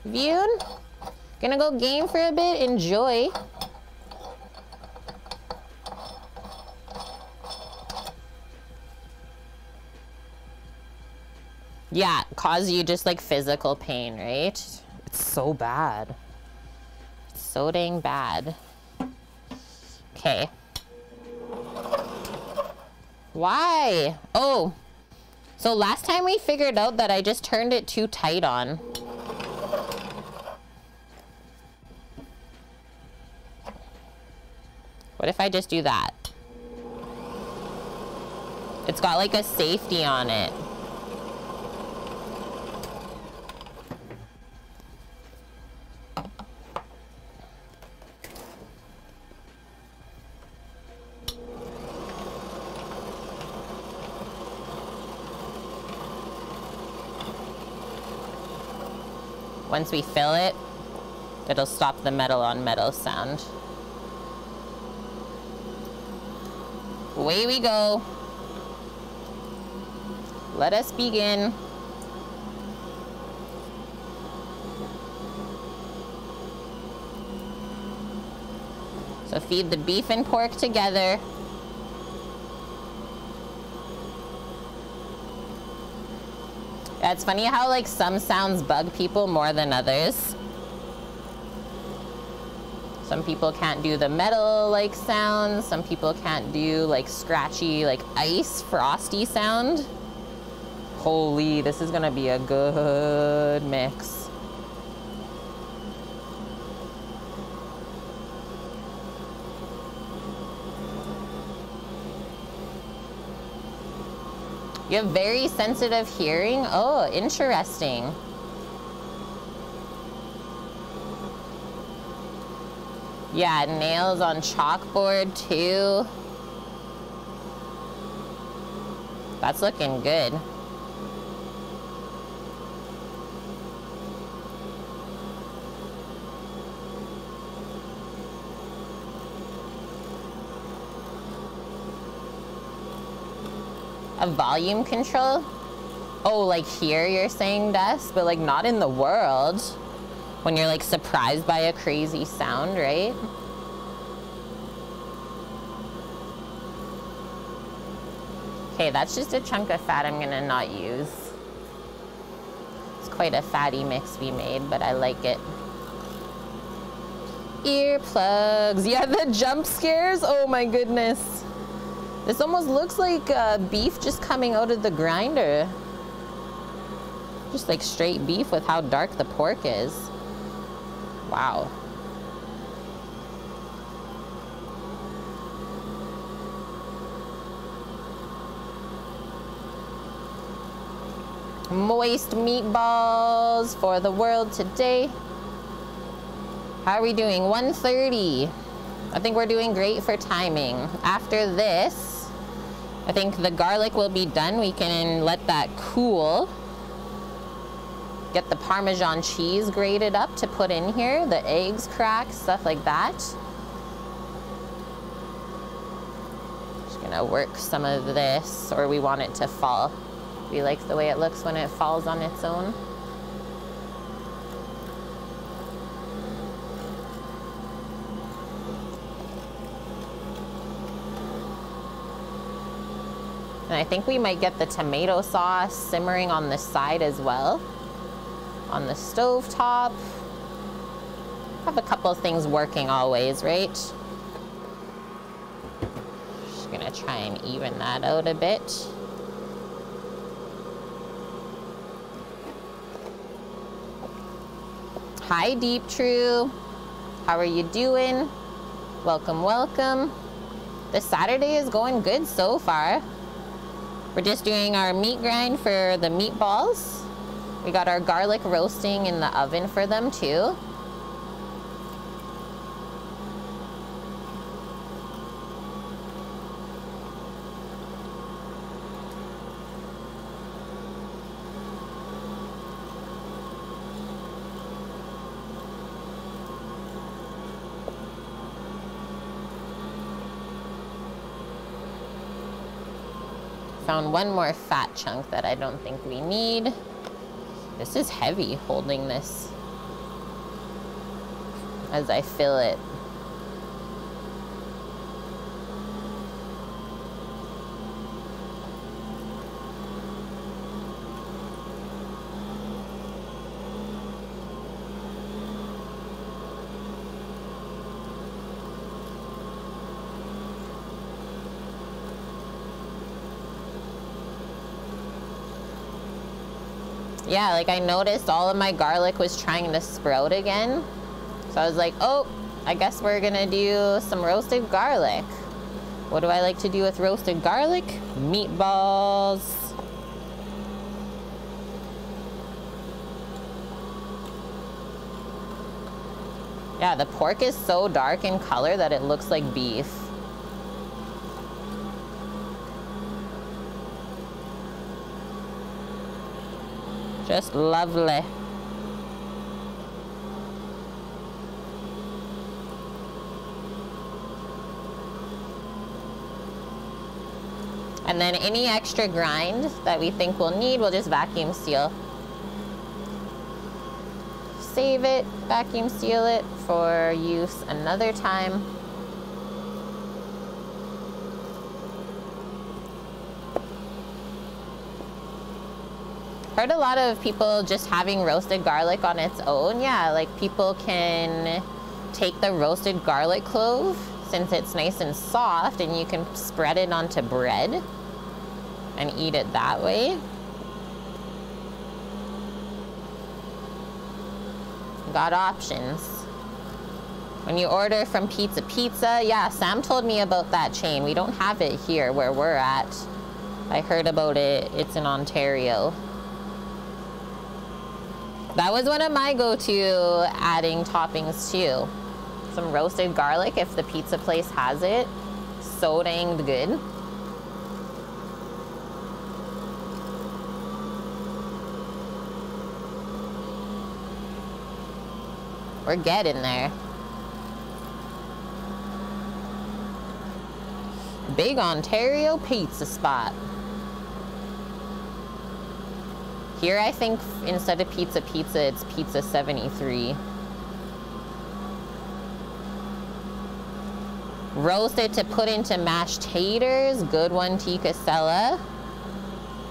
Viewed? Gonna go game for a bit, enjoy. Yeah, cause you just like physical pain, right? It's so bad. It's so dang bad. Okay. Why? Oh, so last time we figured out that I just turned it too tight on. What if I just do that? It's got like a safety on it. Once we fill it, it'll stop the metal on metal sound. Away we go. Let us begin. So feed the beef and pork together. Yeah, it's funny how like some sounds bug people more than others. Some people can't do the metal like sounds. Some people can't do like scratchy, like ice, frosty sound. Holy, this is gonna be a good mix. You have very sensitive hearing? Oh, interesting. Yeah, nails on chalkboard too. That's looking good. A volume control? Oh, like here you're saying, Des, but like not in the world. When you're like surprised by a crazy sound, right? Okay, that's just a chunk of fat I'm gonna not use. It's quite a fatty mix we made, but I like it. Earplugs. Yeah, the jump scares. Oh my goodness. This almost looks like beef just coming out of the grinder. Just like straight beef with how dark the pork is. Wow. Moist meatballs for the world today. How are we doing? 1:30. I think we're doing great for timing. After this, I think the garlic will be done. We can let that cool. Get the Parmesan cheese grated up to put in here, the eggs cracked, stuff like that. Just gonna work some of this, or we want it to fall. We like the way it looks when it falls on its own. And I think we might get the tomato sauce simmering on the side as well. On the stove top. Have a couple of things working always, right? Just gonna try and even that out a bit. Hi, Deep True. How are you doing? Welcome, welcome. This Saturday is going good so far. We're just doing our meat grind for the meatballs. We got our garlic roasting in the oven for them too. Found one more fat chunk that I don't think we need. This is heavy holding this as I fill it. Yeah, like I noticed all of my garlic was trying to sprout again. So I was like, oh, I guess we're gonna do some roasted garlic. What do I like to do with roasted garlic? Meatballs. Yeah, the pork is so dark in color that it looks like beef. Just lovely. And then any extra grind that we think we'll need, we'll just vacuum seal. Save it, vacuum seal it for use another time. Heard a lot of people just having roasted garlic on its own. Yeah, like people can take the roasted garlic clove, since it's nice and soft, and you can spread it onto bread and eat it that way. Got options. When you order from Pizza Pizza, yeah, Sam told me about that chain. We don't have it here where we're at. I heard about it. It's in Ontario. That was one of my go-to adding toppings too. Some roasted garlic if the pizza place has it. So dang good. We're getting there. Big Ontario pizza spot. Here I think instead of Pizza Pizza, it's Pizza 73. Roasted to put into mashed taters. Good one, tikka Sella.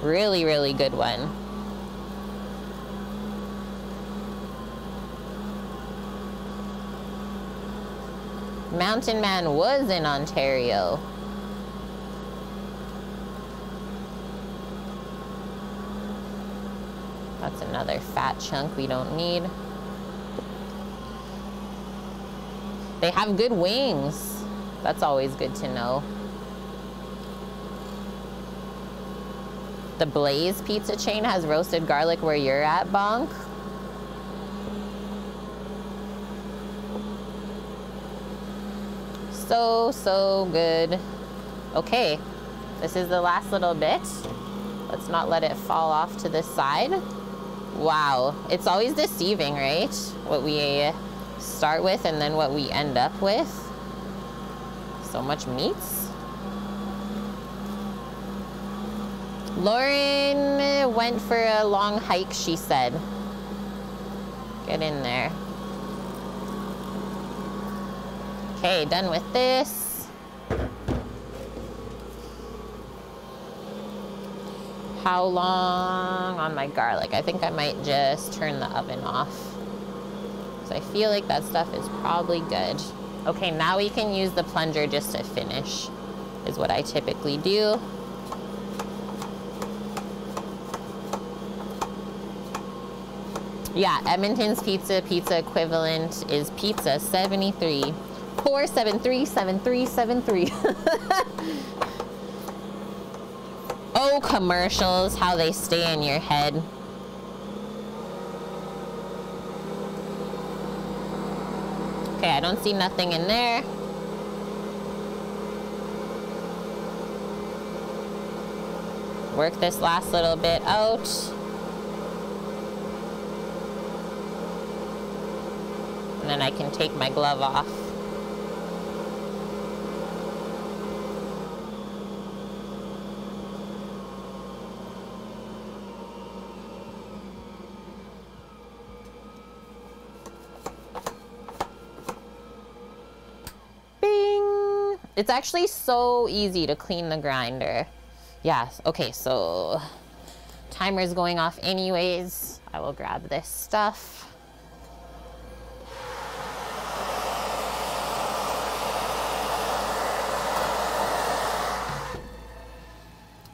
Really, really good one. Mountain Man was in Ontario. That's another fat chunk we don't need. They have good wings. That's always good to know. The Blaze pizza chain has roasted garlic where you're at, Bonk. So, so good. Okay, this is the last little bit. Let's not let it fall off to this side. Wow, it's always deceiving, right? What we start with and then what we end up with. So much meats. Lauren went for a long hike, she said. Get in there. Okay, done with this. How long on my garlic? I think I might just turn the oven off. So I feel like that stuff is probably good. Okay, now we can use the plunger just to finish, is what I typically do. Yeah, Edmonton's pizza equivalent is Pizza 73. 4737373. Oh, commercials, how they stay in your head. Okay, I don't see nothing in there. Work this last little bit out. And then I can take my glove off. It's actually so easy to clean the grinder. Yeah, okay, so timer's going off anyways. I will grab this stuff.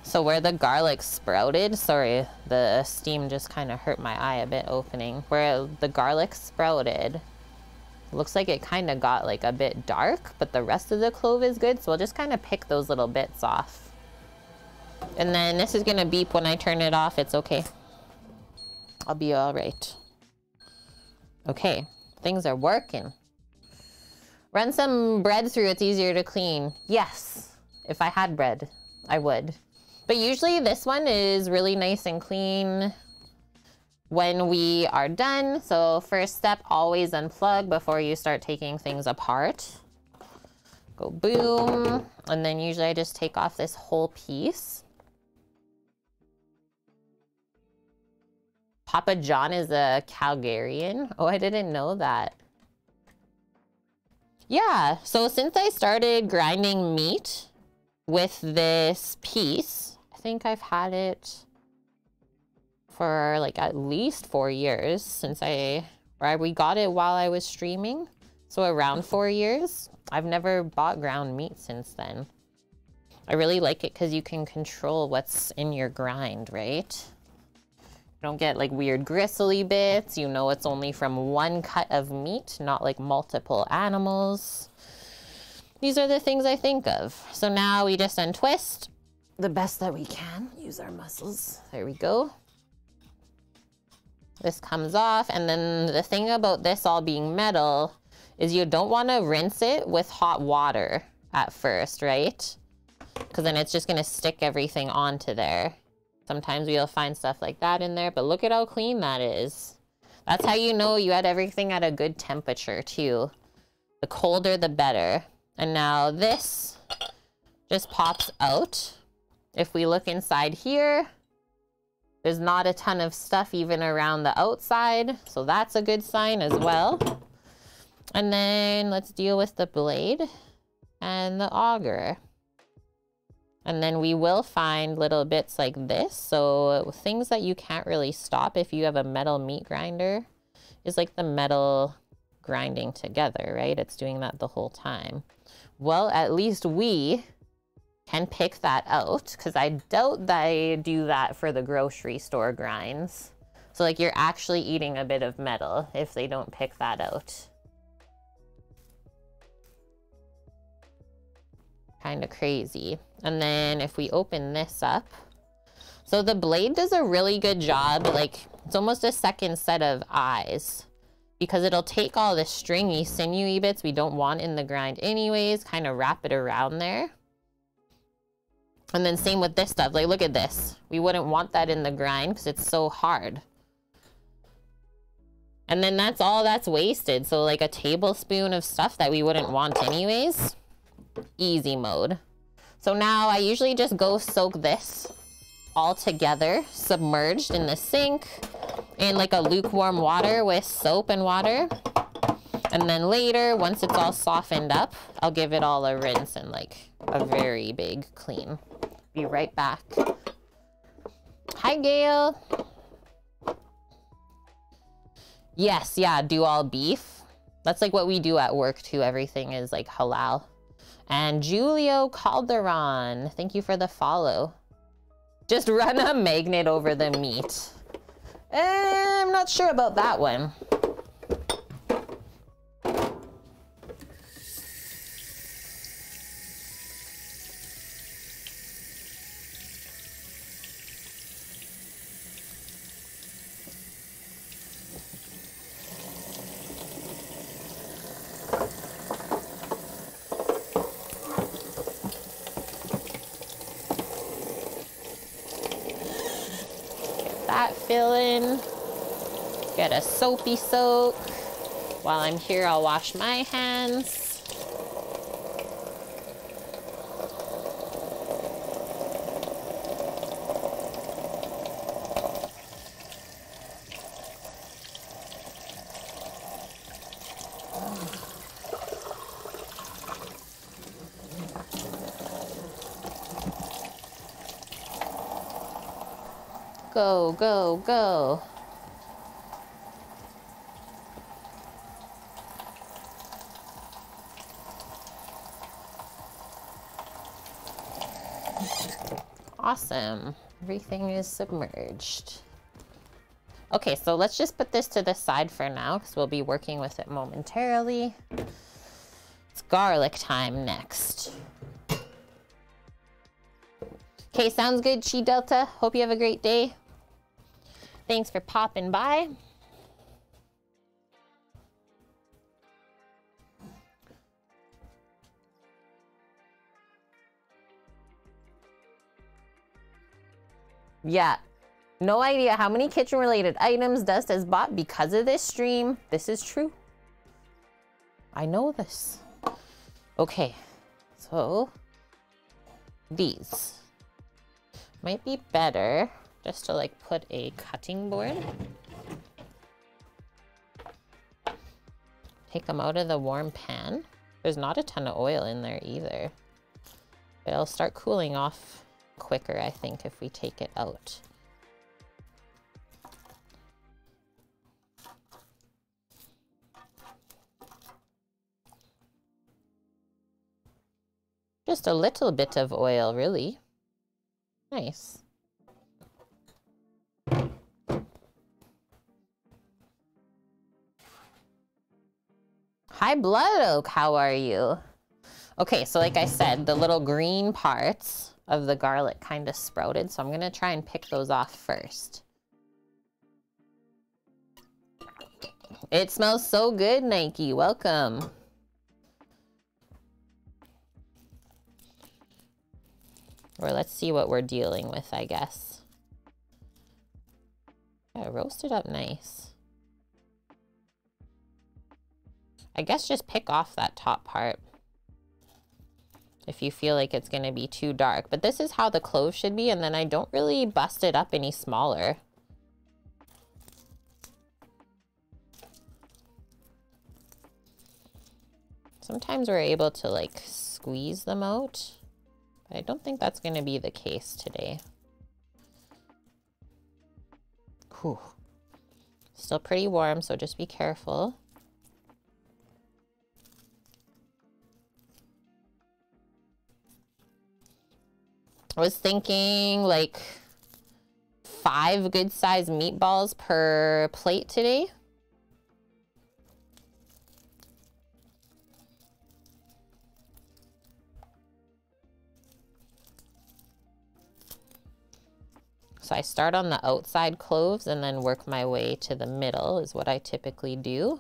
So where the garlic sprouted, sorry, the steam just kind of hurt my eye a bit opening. Where the garlic sprouted, looks like it kind of got like a bit dark, but the rest of the clove is good. So we'll just kind of pick those little bits off. And then this is gonna beep when I turn it off. It's okay. I'll be all right. Okay, things are working. Run some bread through, it's easier to clean. Yes, if I had bread, I would. But usually this one is really nice and clean when we are done. So first step, always unplug before you start taking things apart. Go boom. And then usually I just take off this whole piece. Papa John is a Calgarian. Oh, I didn't know that. Yeah, so since I started grinding meat with this piece, I think I've had it for like at least 4 years since we got it while I was streaming. So around 4 years. I've never bought ground meat since then. I really like it because you can control what's in your grind, right? You don't get like weird gristly bits. You know it's only from one cut of meat, not like multiple animals. These are the things I think of. So now we just untwist the best that we can. Use our muscles. There we go. This comes off. And then the thing about this all being metal is you don't want to rinse it with hot water at first, right? Because then it's just going to stick everything onto there. Sometimes we'll find stuff like that in there, but look at how clean that is. That's how you know you had everything at a good temperature too. The colder, the better. And now this just pops out. If we look inside here, there's not a ton of stuff even around the outside. So that's a good sign as well. And then let's deal with the blade and the auger. And then we will find little bits like this. So things that you can't really stop if you have a metal meat grinder is like the metal grinding together, right? It's doing that the whole time. Well, at least we can pick that out because I doubt they do that for the grocery store grinds. So like you're actually eating a bit of metal if they don't pick that out. Kind of crazy. And then if we open this up, so the blade does a really good job. Like it's almost a second set of eyes because it'll take all the stringy, sinewy bits we don't want in the grind anyways, kind of wrap it around there. And then same with this stuff. Like look at this. We wouldn't want that in the grind because it's so hard. And then that's all that's wasted. So like a tablespoon of stuff that we wouldn't want anyways. Easy mode. So now I usually just go soak this all together, submerged in the sink in like a lukewarm water with soap and water. And then later, once it's all softened up, I'll give it all a rinse and like a very big clean. Be right back. Hi, Gail. Yes, yeah, do all beef. That's like what we do at work too. Everything is like halal. And Julio Calderon, thank you for the follow. Just run a magnet over the meat. I'm not sure about that one. Fill in, get a soapy soak. While I'm here, I'll wash my hands. Go, go, go. Awesome. Everything is submerged. Okay, so let's just put this to the side for now because we'll be working with it momentarily. It's garlic time next. Okay, sounds good, Chi Delta. Hope you have a great day. Thanks for popping by. Yeah, no idea how many kitchen-related items Dust has bought because of this stream. This is true. I know this. Okay, so these might be better just to like put a cutting board. Take them out of the warm pan. There's not a ton of oil in there either. But it'll start cooling off quicker, I think, if we take it out. Just a little bit of oil, really. Nice. Hi, Blood Oak. How are you? Okay, so like I said, the little green parts of the garlic kind of sprouted, so I'm going to try and pick those off first. It smells so good, Nike. Welcome. Or let's see what we're dealing with, I guess. Yeah, roasted up nice. I guess just pick off that top part if you feel like it's going to be too dark. But this is how the clove should be, and then I don't really bust it up any smaller. Sometimes we're able to like squeeze them out, but I don't think that's going to be the case today. Whew. Still pretty warm, so just be careful. I was thinking like 5 good-sized meatballs per plate today. So I start on the outside cloves and then work my way to the middle is what I typically do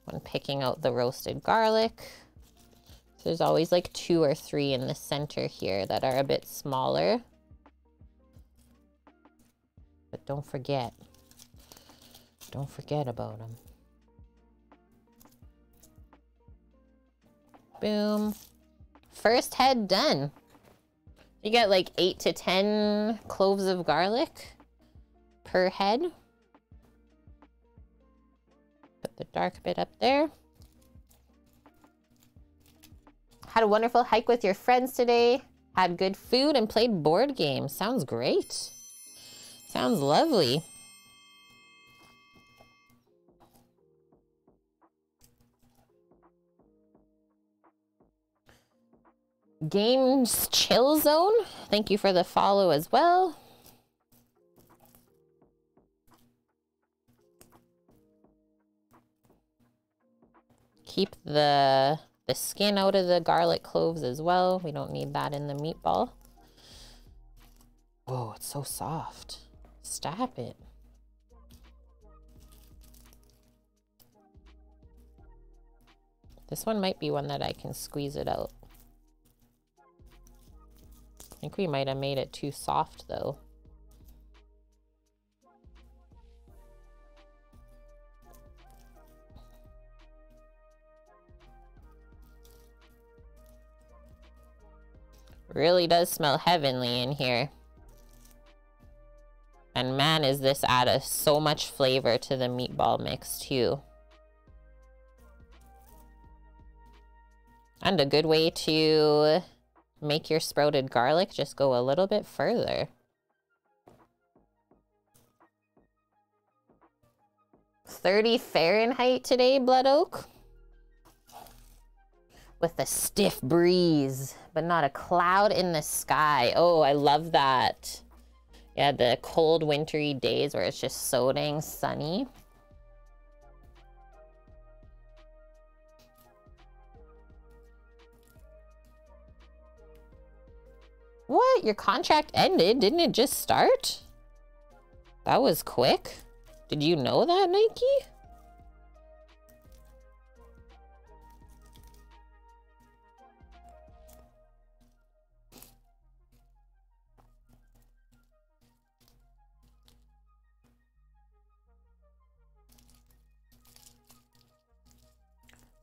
when picking out the roasted garlic. So there's always like 2 or 3 in the center here that are a bit smaller. But don't forget about them. Boom. First head done. You get like 8 to 10 cloves of garlic per head. Put the dark bit up there. Had a wonderful hike with your friends today. Had good food and played board games. Sounds great. Sounds lovely. Games Chill Zone, thank you for the follow as well. Keep the skin out of the garlic cloves as well. We don't need that in the meatball. Whoa, it's so soft. Stop it. This one might be one that I can squeeze it out. I think we might have made it too soft though. Really does smell heavenly in here. And man, is this add so much flavor to the meatball mix too. And a good way to make your sprouted garlic, just go a little bit further. 30 Fahrenheit today, Blood Oak. With a stiff breeze, but not a cloud in the sky. Oh, I love that. Yeah, the cold wintry days where it's just so dang sunny. What? Your contract ended? Didn't it just start? That was quick. Did you know that, Nike?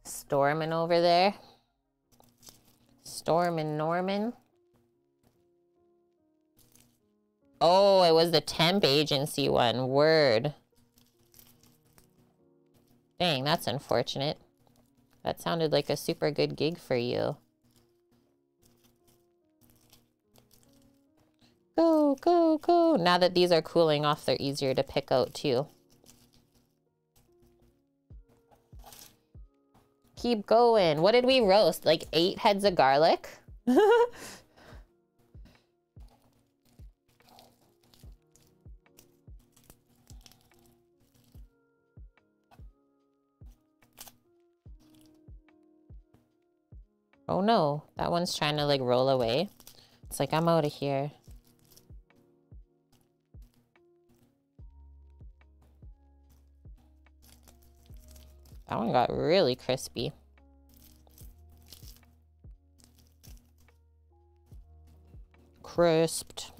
Storming over there. Stormin' Norman. Oh, it was the temp agency one. Word. Dang, that's unfortunate. That sounded like a super good gig for you. Go, go, go. Now that these are cooling off, they're easier to pick out too. Keep going. What did we roast? Like 8 heads of garlic? Oh no, that one's trying to like roll away. It's like, I'm out of here. That one got really crispy. Crisped.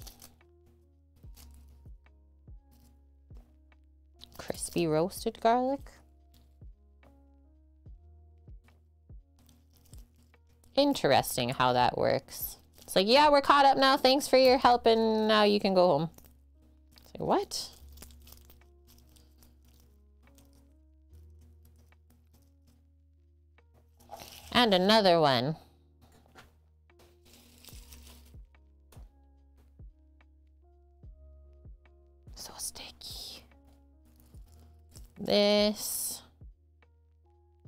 Crispy roasted garlic. Interesting how that works. It's like, yeah, we're caught up now. Thanks for your help, and now you can go home. It's like, what? And another one. So sticky. This.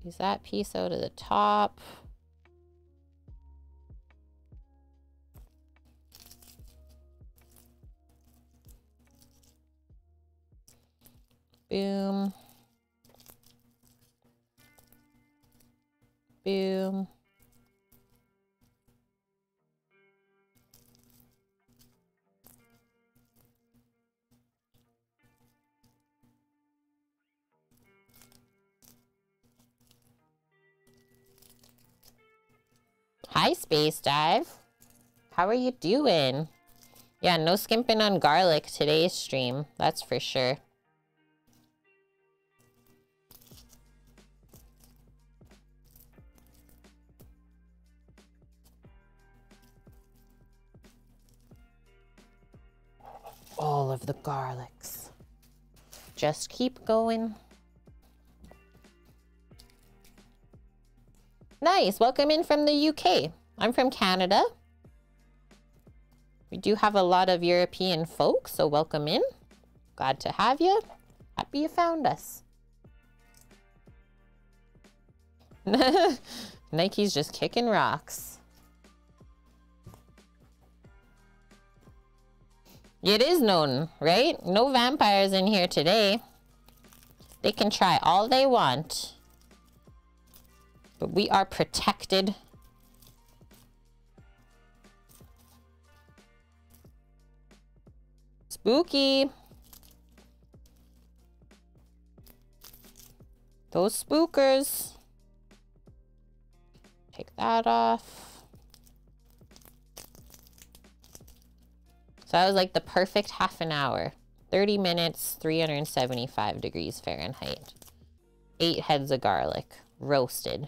Use that piece out of the top. Boom. Boom. Hi, Space Dive. How are you doing? Yeah, no skimping on garlic today's stream. That's for sure. All of the garlics. Just keep going. Nice. Welcome in from the UK. I'm from Canada. We do have a lot of European folks, so welcome in. Glad to have you. Happy you found us. Nike's just kicking rocks. It is known, right? No vampires in here today. They can try all they want. But we are protected. Spooky. Those spookers. Take that off. So that was like the perfect half an hour. 30 minutes, 375 degrees Fahrenheit. 8 heads of garlic, roasted.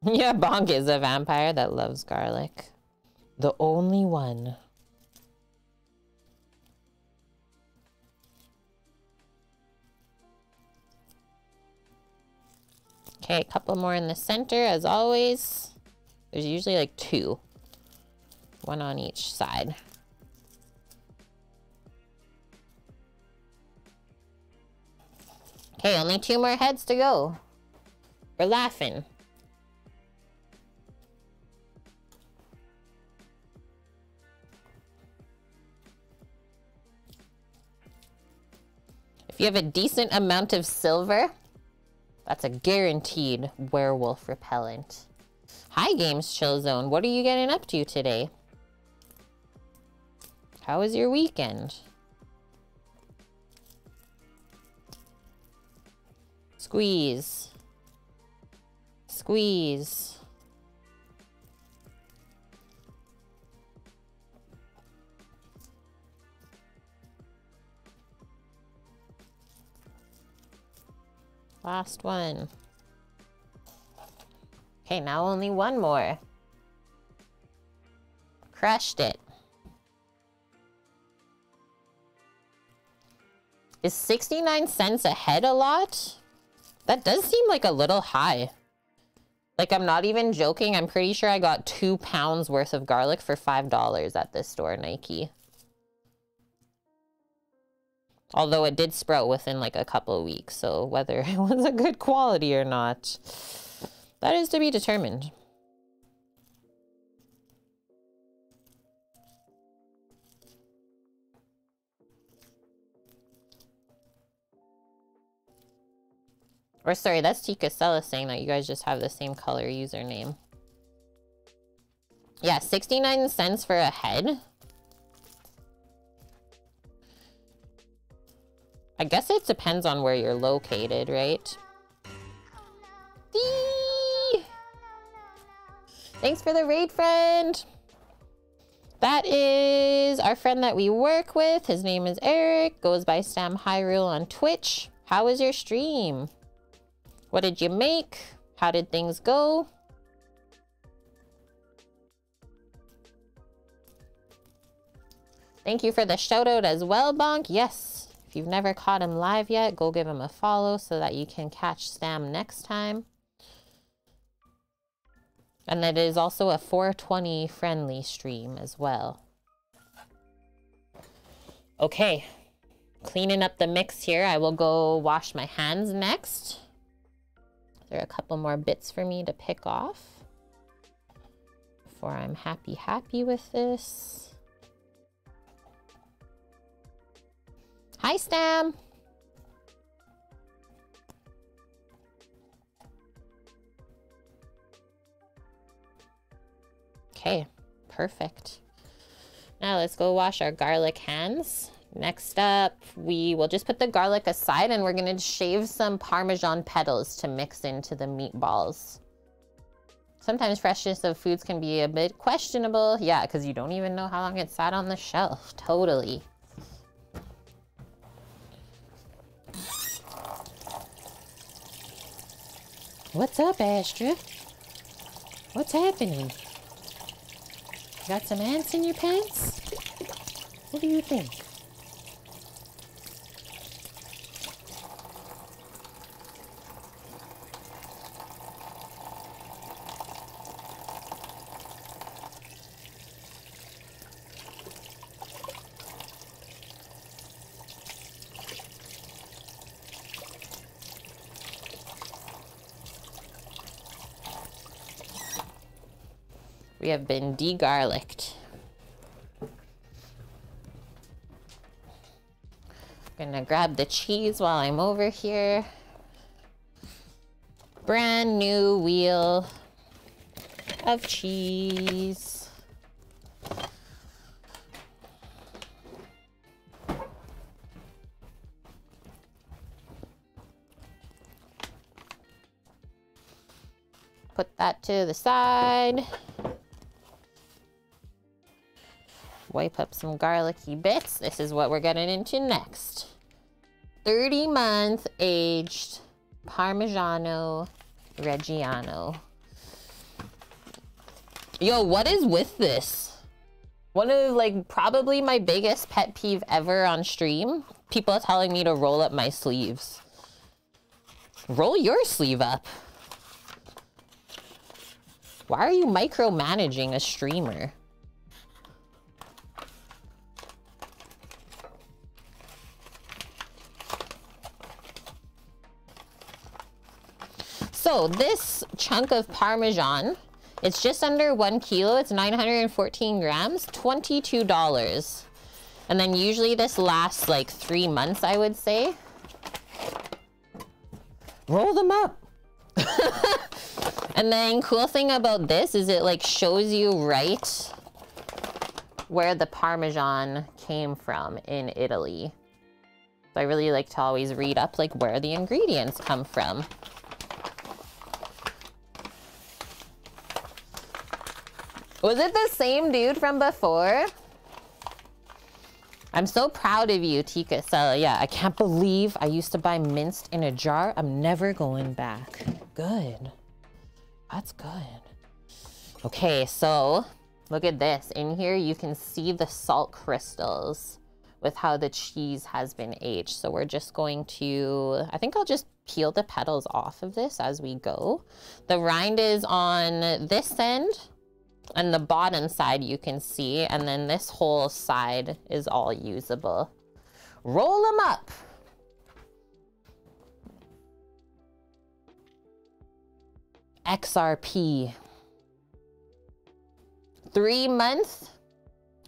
Yeah, Bonk is a vampire that loves garlic. The only one. Okay, a couple more in the center as always. There's usually like 2. 1 on each side. Okay, only 2 more heads to go. We're laughing. If you have a decent amount of silver, that's a guaranteed werewolf repellent. Hi, Games Chill Zone. What are you getting up to today? How was your weekend? Squeeze. Squeeze. Last one. Okay, now only 1 more. Crushed it. Is 69 cents a head a lot? That does seem like a little high. Like, I'm not even joking. I'm pretty sure I got 2 pounds worth of garlic for $5 at this store, Nike. Although it did sprout within like a couple of weeks, so whether it was a good quality or not, that is to be determined. Or sorry, that's Tikasella saying that you guys just have the same color username. Yeah, 69 cents for a head. I guess it depends on where you're located, right? Eee! Thanks for the raid, friend. That is our friend that we work with. His name is Eric, goes by Sam Hyrule on Twitch. How was your stream? What did you make? How did things go? Thank you for the shout out as well, Bonk. Yes, if you've never caught him live yet, go give him a follow so that you can catch Sam next time. And it is also a 420 friendly stream as well. Okay, cleaning up the mix here. I will go wash my hands next. There are a couple more bits for me to pick off before I'm happy with this. Hi, Stam. Okay, perfect. Now let's go wash our garlic hands. Next up, we will just put the garlic aside and we're gonna shave some Parmesan petals to mix into the meatballs. Sometimes freshness of foods can be a bit questionable. Yeah, because you don't even know how long it sat on the shelf. Totally. What's up, Astra? What's happening? Got some ants in your pants? What do you think? We have been de-garlicked. Gonna grab the cheese while I'm over here. Brand new wheel of cheese. Put that to the side. Wipe up some garlicky bits. This is what we're getting into next. 30-month aged Parmigiano Reggiano. Yo, what is with this? One of like probably my biggest pet peeve ever on stream. People telling me to roll up my sleeves. Roll your sleeve up. Why are you micromanaging a streamer? So this chunk of Parmesan, it's just under 1 kilo. It's 914 grams, $22. And then usually this lasts like 3 months, I would say. Roll them up. And then cool thing about this is it like shows you right where the Parmesan came from in Italy. So I really like to always read up like where the ingredients come from. Was it the same dude from before? I'm so proud of you, Tika. So yeah, I can't believe I used to buy minced in a jar. I'm never going back. Good. That's good. Okay, so look at this. In here, you can see the salt crystals with how the cheese has been aged. So we're just going to, I think I'll just peel the petals off of this as we go. The rind is on this end. And the bottom side you can see, and then this whole side is all usable. Roll them up. XRP. 3 months?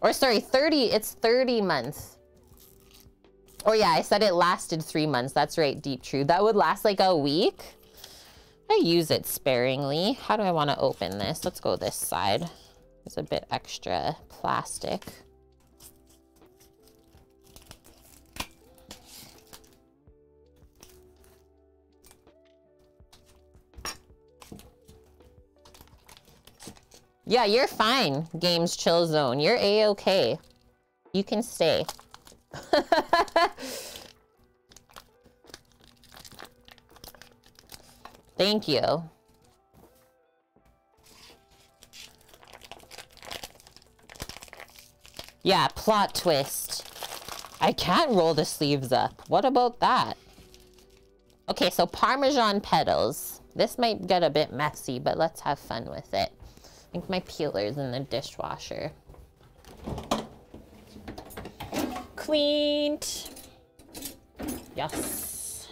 Or sorry, 30, it's 30 months. Oh yeah, I said it lasted 3 months. That's right, Deep True. That would last like a week. I use it sparingly. How do I want to open this? Let's go this side. There's a bit extra plastic. Yeah, you're fine, Games Chill Zone. You're A-okay. You can stay. Thank you. Yeah, plot twist. I can't roll the sleeves up. What about that? Okay, so Parmesan petals. This might get a bit messy, but let's have fun with it. I think my peeler's in the dishwasher. Cleaned. Yes.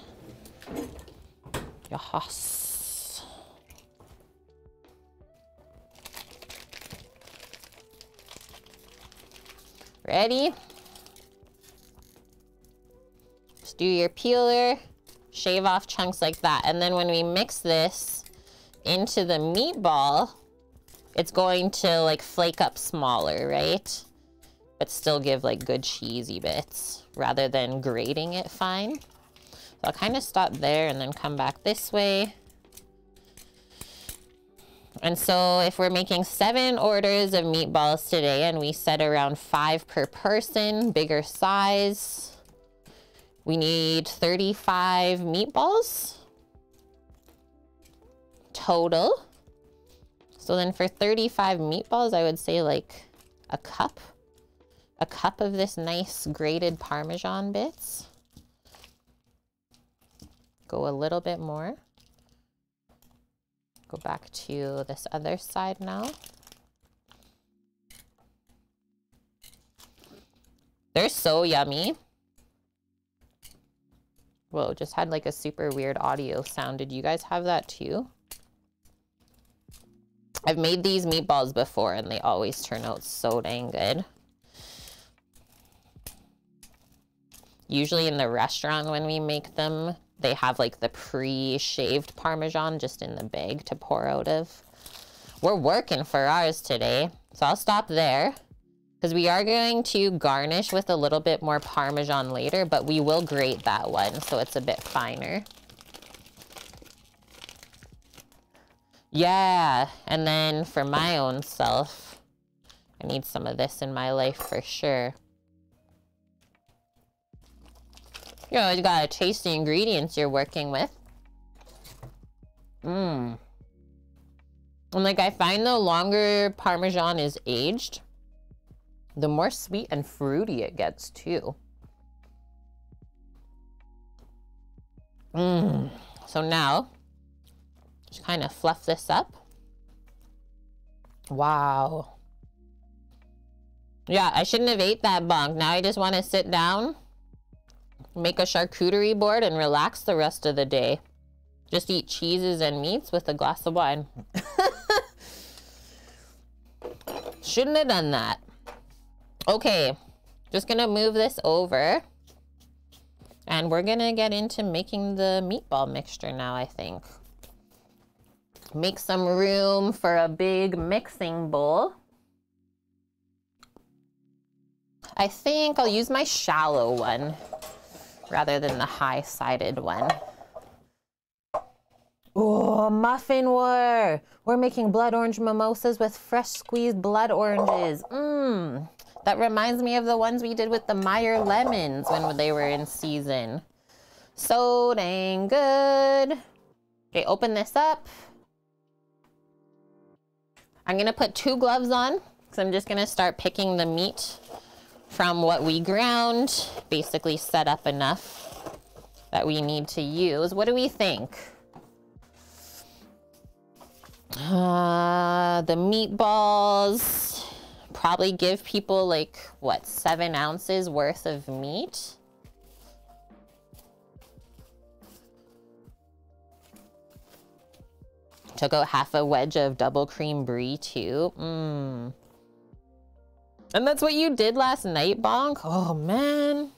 Yes. Ready? Just do your peeler, shave off chunks like that. And then when we mix this into the meatball, it's going to like flake up smaller, right? But still give like good cheesy bits rather than grating it fine. So I'll kind of stop there and then come back this way. And so if we're making 7 orders of meatballs today and we set around 5 per person, bigger size, we need 35 meatballs total. So then for 35 meatballs, I would say like a cup of this nice grated Parmesan bits. Go a little bit more. Go back to this other side now. They're so yummy. Whoa, just had like a super weird audio sound. Did you guys have that too? I've made these meatballs before and they always turn out so dang good. Usually in the restaurant when we make them, they have like the pre-shaved Parmesan just in the bag to pour out of. We're working for ours today, so I'll stop there because we are going to garnish with a little bit more Parmesan later, but we will grate that one so it's a bit finer. Yeah, and then for my own self, I need some of this in my life for sure. You always gotta taste the ingredients you're working with. And like I find the longer Parmesan is aged, the more sweet and fruity it gets too. So now, just kind of fluff this up. Wow. Yeah, I shouldn't have ate that bunk. Now I just want to sit down, make a charcuterie board, and relax the rest of the day. Just eat cheeses and meats with a glass of wine. Shouldn't have done that. Okay, just gonna move this over. And we're gonna get into making the meatball mixture now, I think. Make some room for a big mixing bowl. I think I'll use my shallow one rather than the high-sided one. Oh, muffin war! We're making blood orange mimosas with fresh squeezed blood oranges. That reminds me of the ones we did with the Meyer lemons when they were in season. So dang good. Okay, open this up. I'm gonna put 2 gloves on because I'm just gonna start picking the meat from what we ground, basically set up enough that we need to use. What do we think? The meatballs probably give people like, what, 7 ounces worth of meat? took out half a wedge of double cream brie too. And that's what you did last night, Bonk? Oh, man.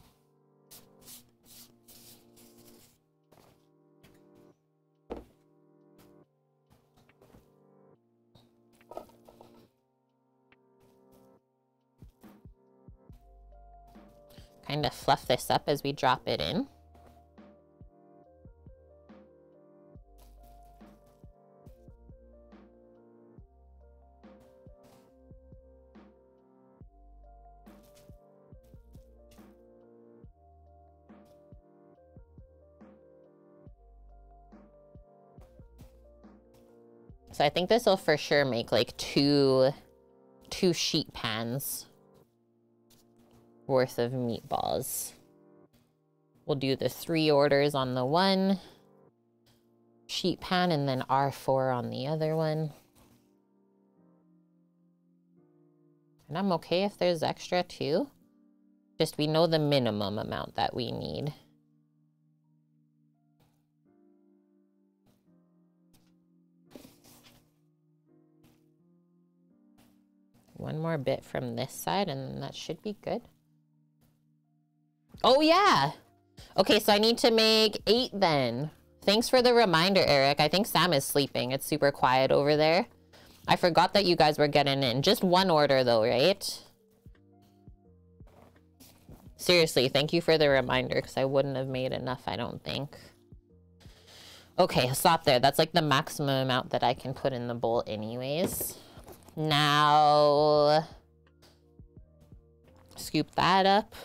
Kind of fluff this up as we drop it in. So I think this will for sure make like two sheet pans worth of meatballs. We'll do the 3 orders on the one sheet pan and then R4 on the other one. And I'm okay if there's extra too. Just we know the minimum amount that we need. One more bit from this side and that should be good. Oh yeah. Okay, so I need to make 8 then. Thanks for the reminder, Eric. I think Sam is sleeping. It's super quiet over there. I forgot that you guys were getting in. Just 1 order though, right? Seriously, thank you for the reminder because I wouldn't have made enough, I don't think. Okay, stop there. That's like the maximum amount that I can put in the bowl anyways. Now, scoop that up.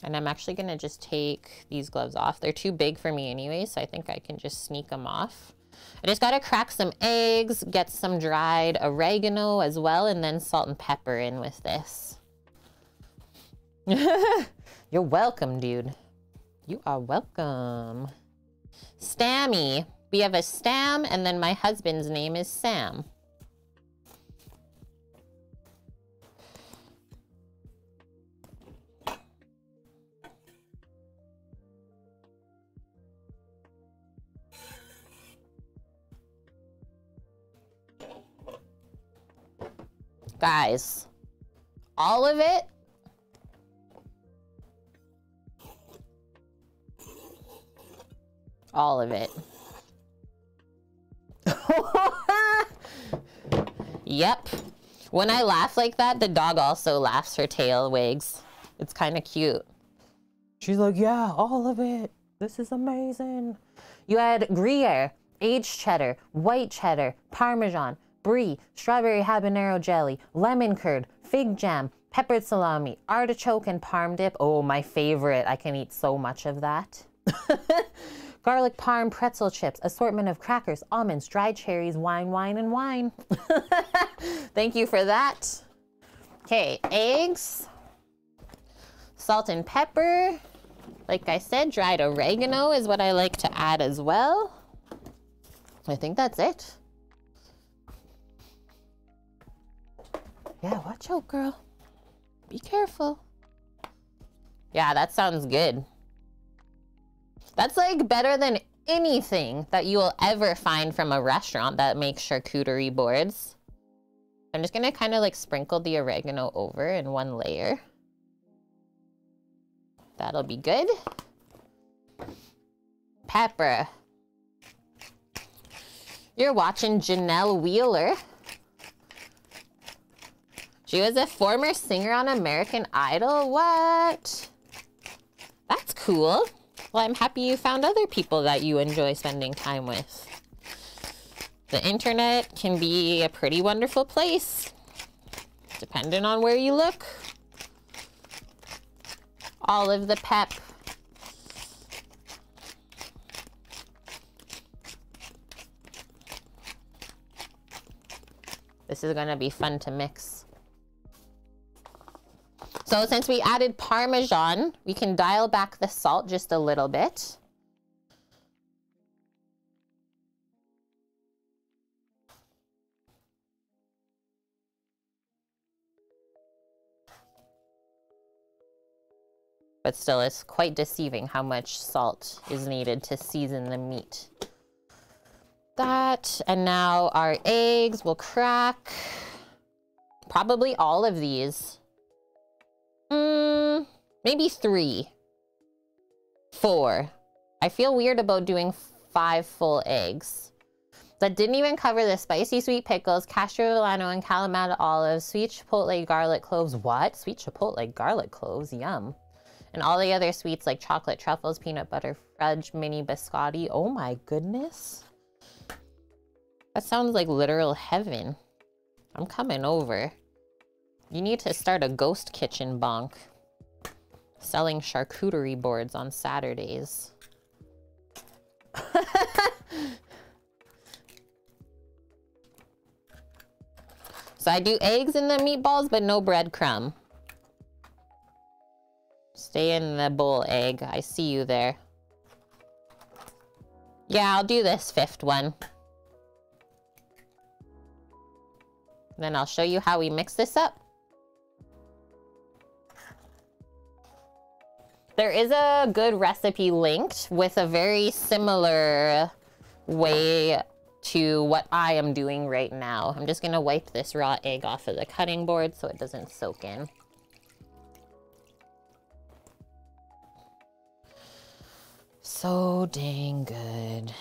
And I'm actually going to just take these gloves off. They're too big for me anyway, so I think I can just sneak them off. I just got to crack some eggs, get some dried oregano as well, and then salt and pepper in with this. You're welcome, dude. You are welcome. Stammy. We have a Stam, and then my husband's name is Sam. Guys, all of it. All of it. Yep. When I laugh like that, the dog also laughs, her tail wags. It's kind of cute. She's like, yeah, all of it. This is amazing. You had Gruyere, aged cheddar, white cheddar, Parmesan, brie, strawberry habanero jelly, lemon curd, fig jam, peppered salami, artichoke and parm dip. Oh, my favorite. I can eat so much of that. Garlic parm pretzel chips, assortment of crackers, almonds, dried cherries, wine, and wine. Thank you for that. Okay, eggs, salt and pepper. Like I said, dried oregano is what I like to add as well. I think that's it. Yeah, watch out, girl. Be careful. Yeah, that sounds good. That's like better than anything that you will ever find from a restaurant that makes charcuterie boards. I'm just gonna kind of like sprinkle the oregano over in one layer. That'll be good. Pepper. You're watching Janelle Wheeler. She was a former singer on American Idol. What? That's cool. Well, I'm happy you found other people that you enjoy spending time with. The internet can be a pretty wonderful place, depending on where you look. All of the pep. This is gonna be fun to mix. So since we added Parmesan, we can dial back the salt just a little bit. but still it's quite deceiving how much salt is needed to season the meat. That, and now our eggs will crack. Probably all of these. Maybe 3. 4. I feel weird about doing 5 full eggs. That didn't even cover the spicy sweet pickles, cashew Milano, and Kalamata olives, sweet chipotle garlic cloves. What? Sweet chipotle garlic cloves? Yum. And all the other sweets like chocolate truffles, peanut butter fudge, mini biscotti. Oh my goodness. That sounds like literal heaven. I'm coming over. You need to start a ghost kitchen bonk. Selling charcuterie boards on Saturdays. So I do eggs in the meatballs, but no breadcrumb. Stay in the bowl, egg. I see you there. Yeah, I'll do this 5th one. Then I'll show you how we mix this up. There is a good recipe linked with a very similar way to what I am doing right now. I'm just gonna wipe this raw egg off of the cutting board so it doesn't soak in. So dang good.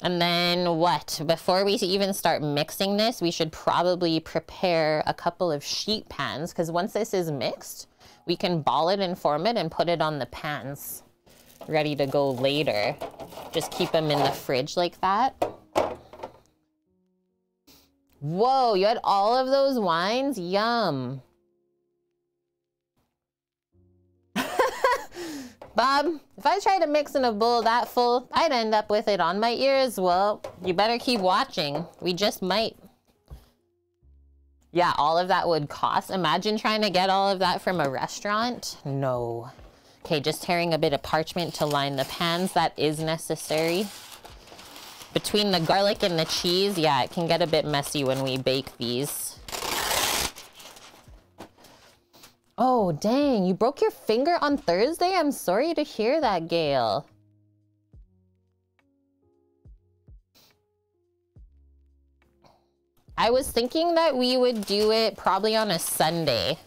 And then what? Before we even start mixing this, we should probably prepare a couple of sheet pans, because once this is mixed, we can ball it and form it and put it on the pans, ready to go later. Just keep them in the fridge like that. Whoa, you had all of those wines? Yum. Bob, if I tried to mix in a bowl that full, I'd end up with it on my ears. Well, you better keep watching. We just might. Yeah, all of that would cost. Imagine trying to get all of that from a restaurant. No. Okay, just tearing a bit of parchment to line the pans. That is necessary. Between the garlic and the cheese, yeah, it can get a bit messy when we bake these. Oh, dang, you broke your finger on Thursday? I'm sorry to hear that, Gail. I was thinking that we would do it probably on a Sunday.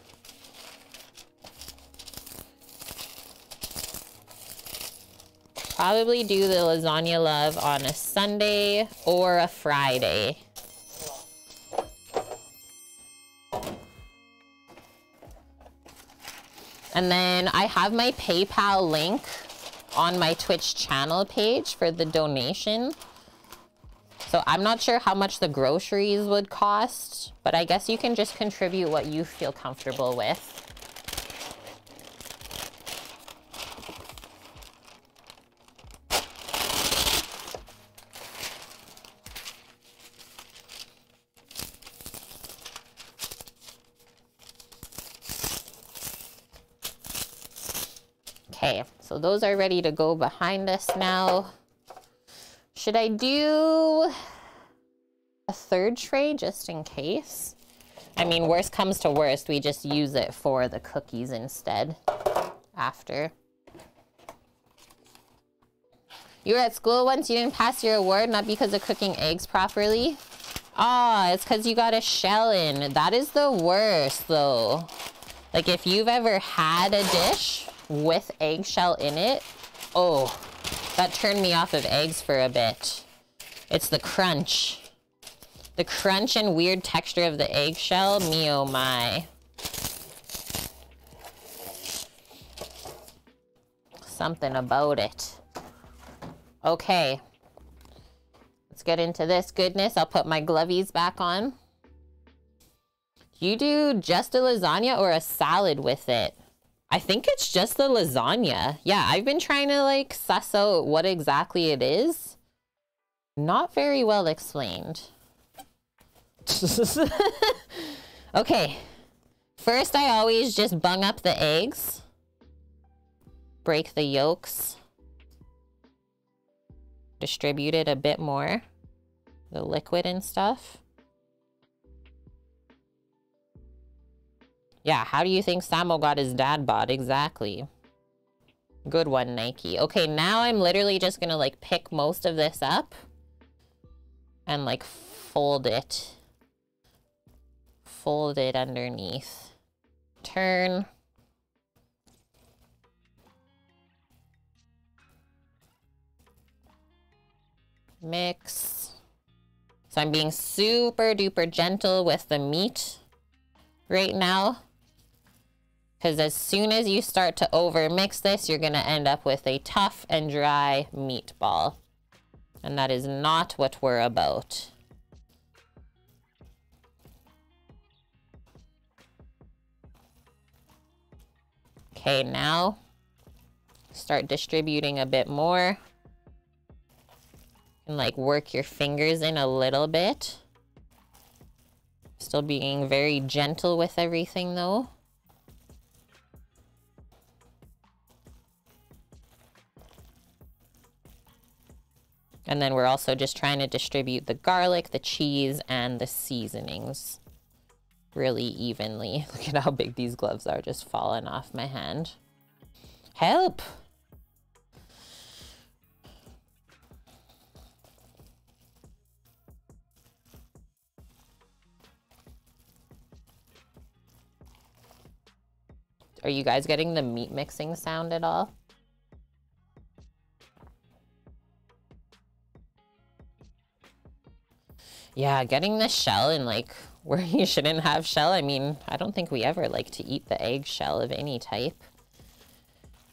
Probably do the lasagna love on a Sunday or a Friday. And then I have my PayPal link on my Twitch channel page for the donation. So I'm not sure how much the groceries would cost, but I guess you can just contribute what you feel comfortable with. Okay, so those are ready to go behind us now. Should I do a 3rd tray just in case? I mean, worst comes to worst, we just use it for the cookies instead after. You were at school once, you didn't pass your award, not because of cooking eggs properly? Ah, it's because you got a shell in. That is the worst though. Like if you've ever had a dish with eggshell in it, oh, that turned me off of eggs for a bit. It's the crunch. The crunch and weird texture of the eggshell, me oh my. Something about it. Okay. Let's get into this goodness. I'll put my glovies back on. You do just a lasagna or a salad with it? I think it's just the lasagna. Yeah, I've been trying to like suss out what exactly it is. Not very well explained. Okay. First, I always just bung up the eggs. Break the yolks. Distribute it a bit more. The liquid and stuff. Yeah, how do you think Samo got his dad bod? Exactly. Good one, Nike. Okay, now I'm literally just gonna like pick most of this up and like fold it. Fold it underneath. Turn. Mix. So I'm being super duper gentle with the meat right now, because as soon as you start to over mix this, you're going to end up with a tough and dry meatball. And that is not what we're about. Okay, now start distributing a bit more. And like work your fingers in a little bit. Still being very gentle with everything though. And then we're also just trying to distribute the garlic, the cheese, and the seasonings really evenly. Look at how big these gloves are, just falling off my hand. Help! Are you guys getting the meat mixing sound at all? Yeah, getting the shell in like where you shouldn't have shell. I mean, I don't think we ever like to eat the egg shell of any type.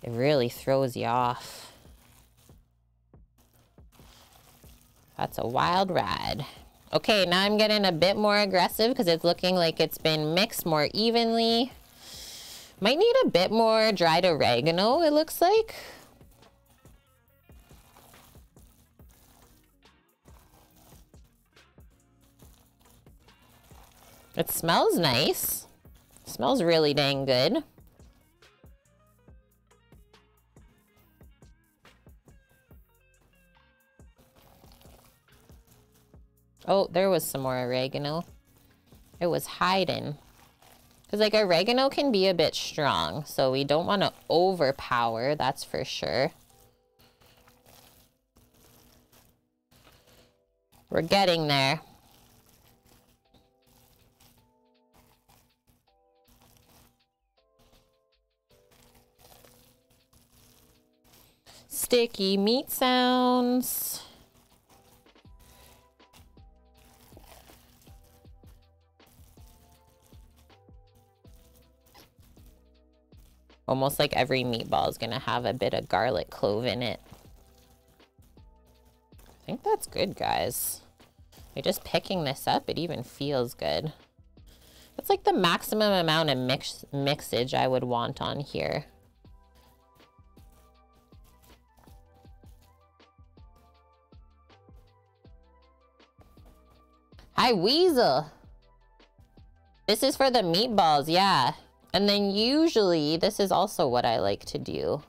It really throws you off. That's a wild ride. Okay, now I'm getting a bit more aggressive because it's looking like it's been mixed more evenly. Might need a bit more dried oregano, it looks like. It smells nice. It smells really dang good. Oh, there was some more oregano. It was hiding. Because like oregano can be a bit strong, so we don't want to overpower, that's for sure. We're getting there. Sticky meat sounds. Almost like every meatball is gonna have a bit of garlic clove in it. I think that's good, guys. You're just picking this up, it even feels good. That's like the maximum amount of mixage I would want on here. Hi, Weasel. This is for the meatballs, yeah. And then usually, this is also what I like to do.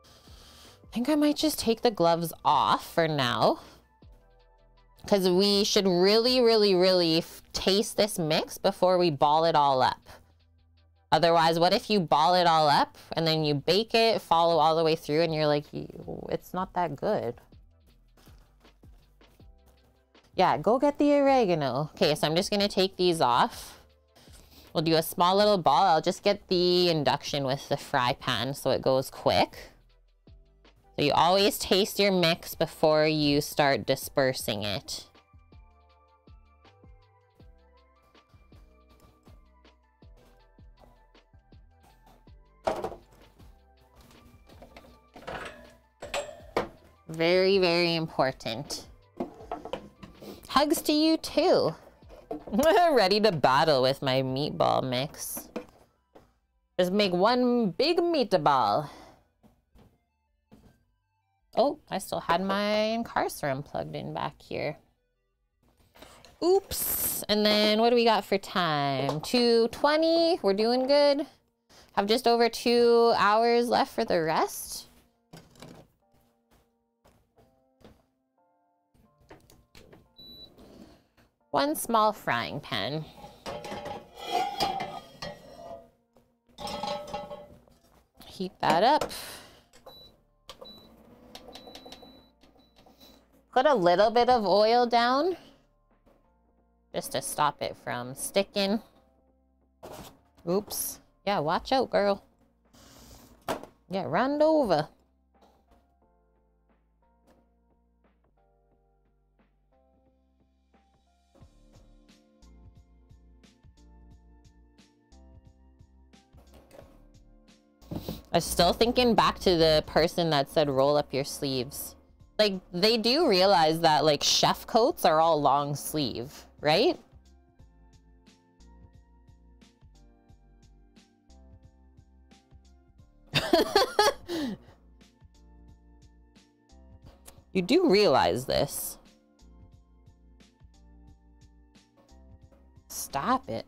I think I might just take the gloves off for now. Because we should really taste this mix before we ball it all up. Otherwise, what if you ball it all up and then you bake it, follow all the way through, and you're like, it's not that good. Yeah, go get the oregano. Okay, so I'm just gonna take these off. We'll do a small little ball. I'll just get the induction with the fry pan so it goes quick. So you always taste your mix before you start dispersing it. Very important. Hugs to you too. Ready to battle with my meatball mix. Just make one big meatball. Oh, I still had my Incarcerum plugged in back here. Oops. And then what do we got for time? 2:20. We're doing good. Have just over 2 hours left for the rest. One small frying pan. heat that up. Put a little bit of oil down just to stop it from sticking. Oops. Yeah, watch out, girl. Get run over. I'm still thinking back to the person that said roll up your sleeves. Like, they do realize that, like, chef coats are all long sleeve, right? You do realize this. Stop it.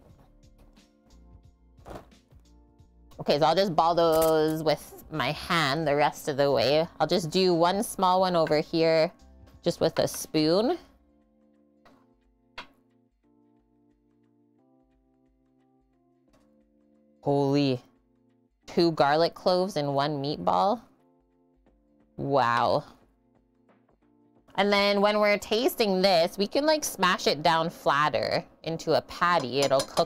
Okay, so I'll just ball those with my hand the rest of the way. I'll just do one small one over here, just with a spoon. Holy. 2 garlic cloves and 1 meatball. Wow. And then when we're tasting this, we can like smash it down flatter into a patty. It'll cook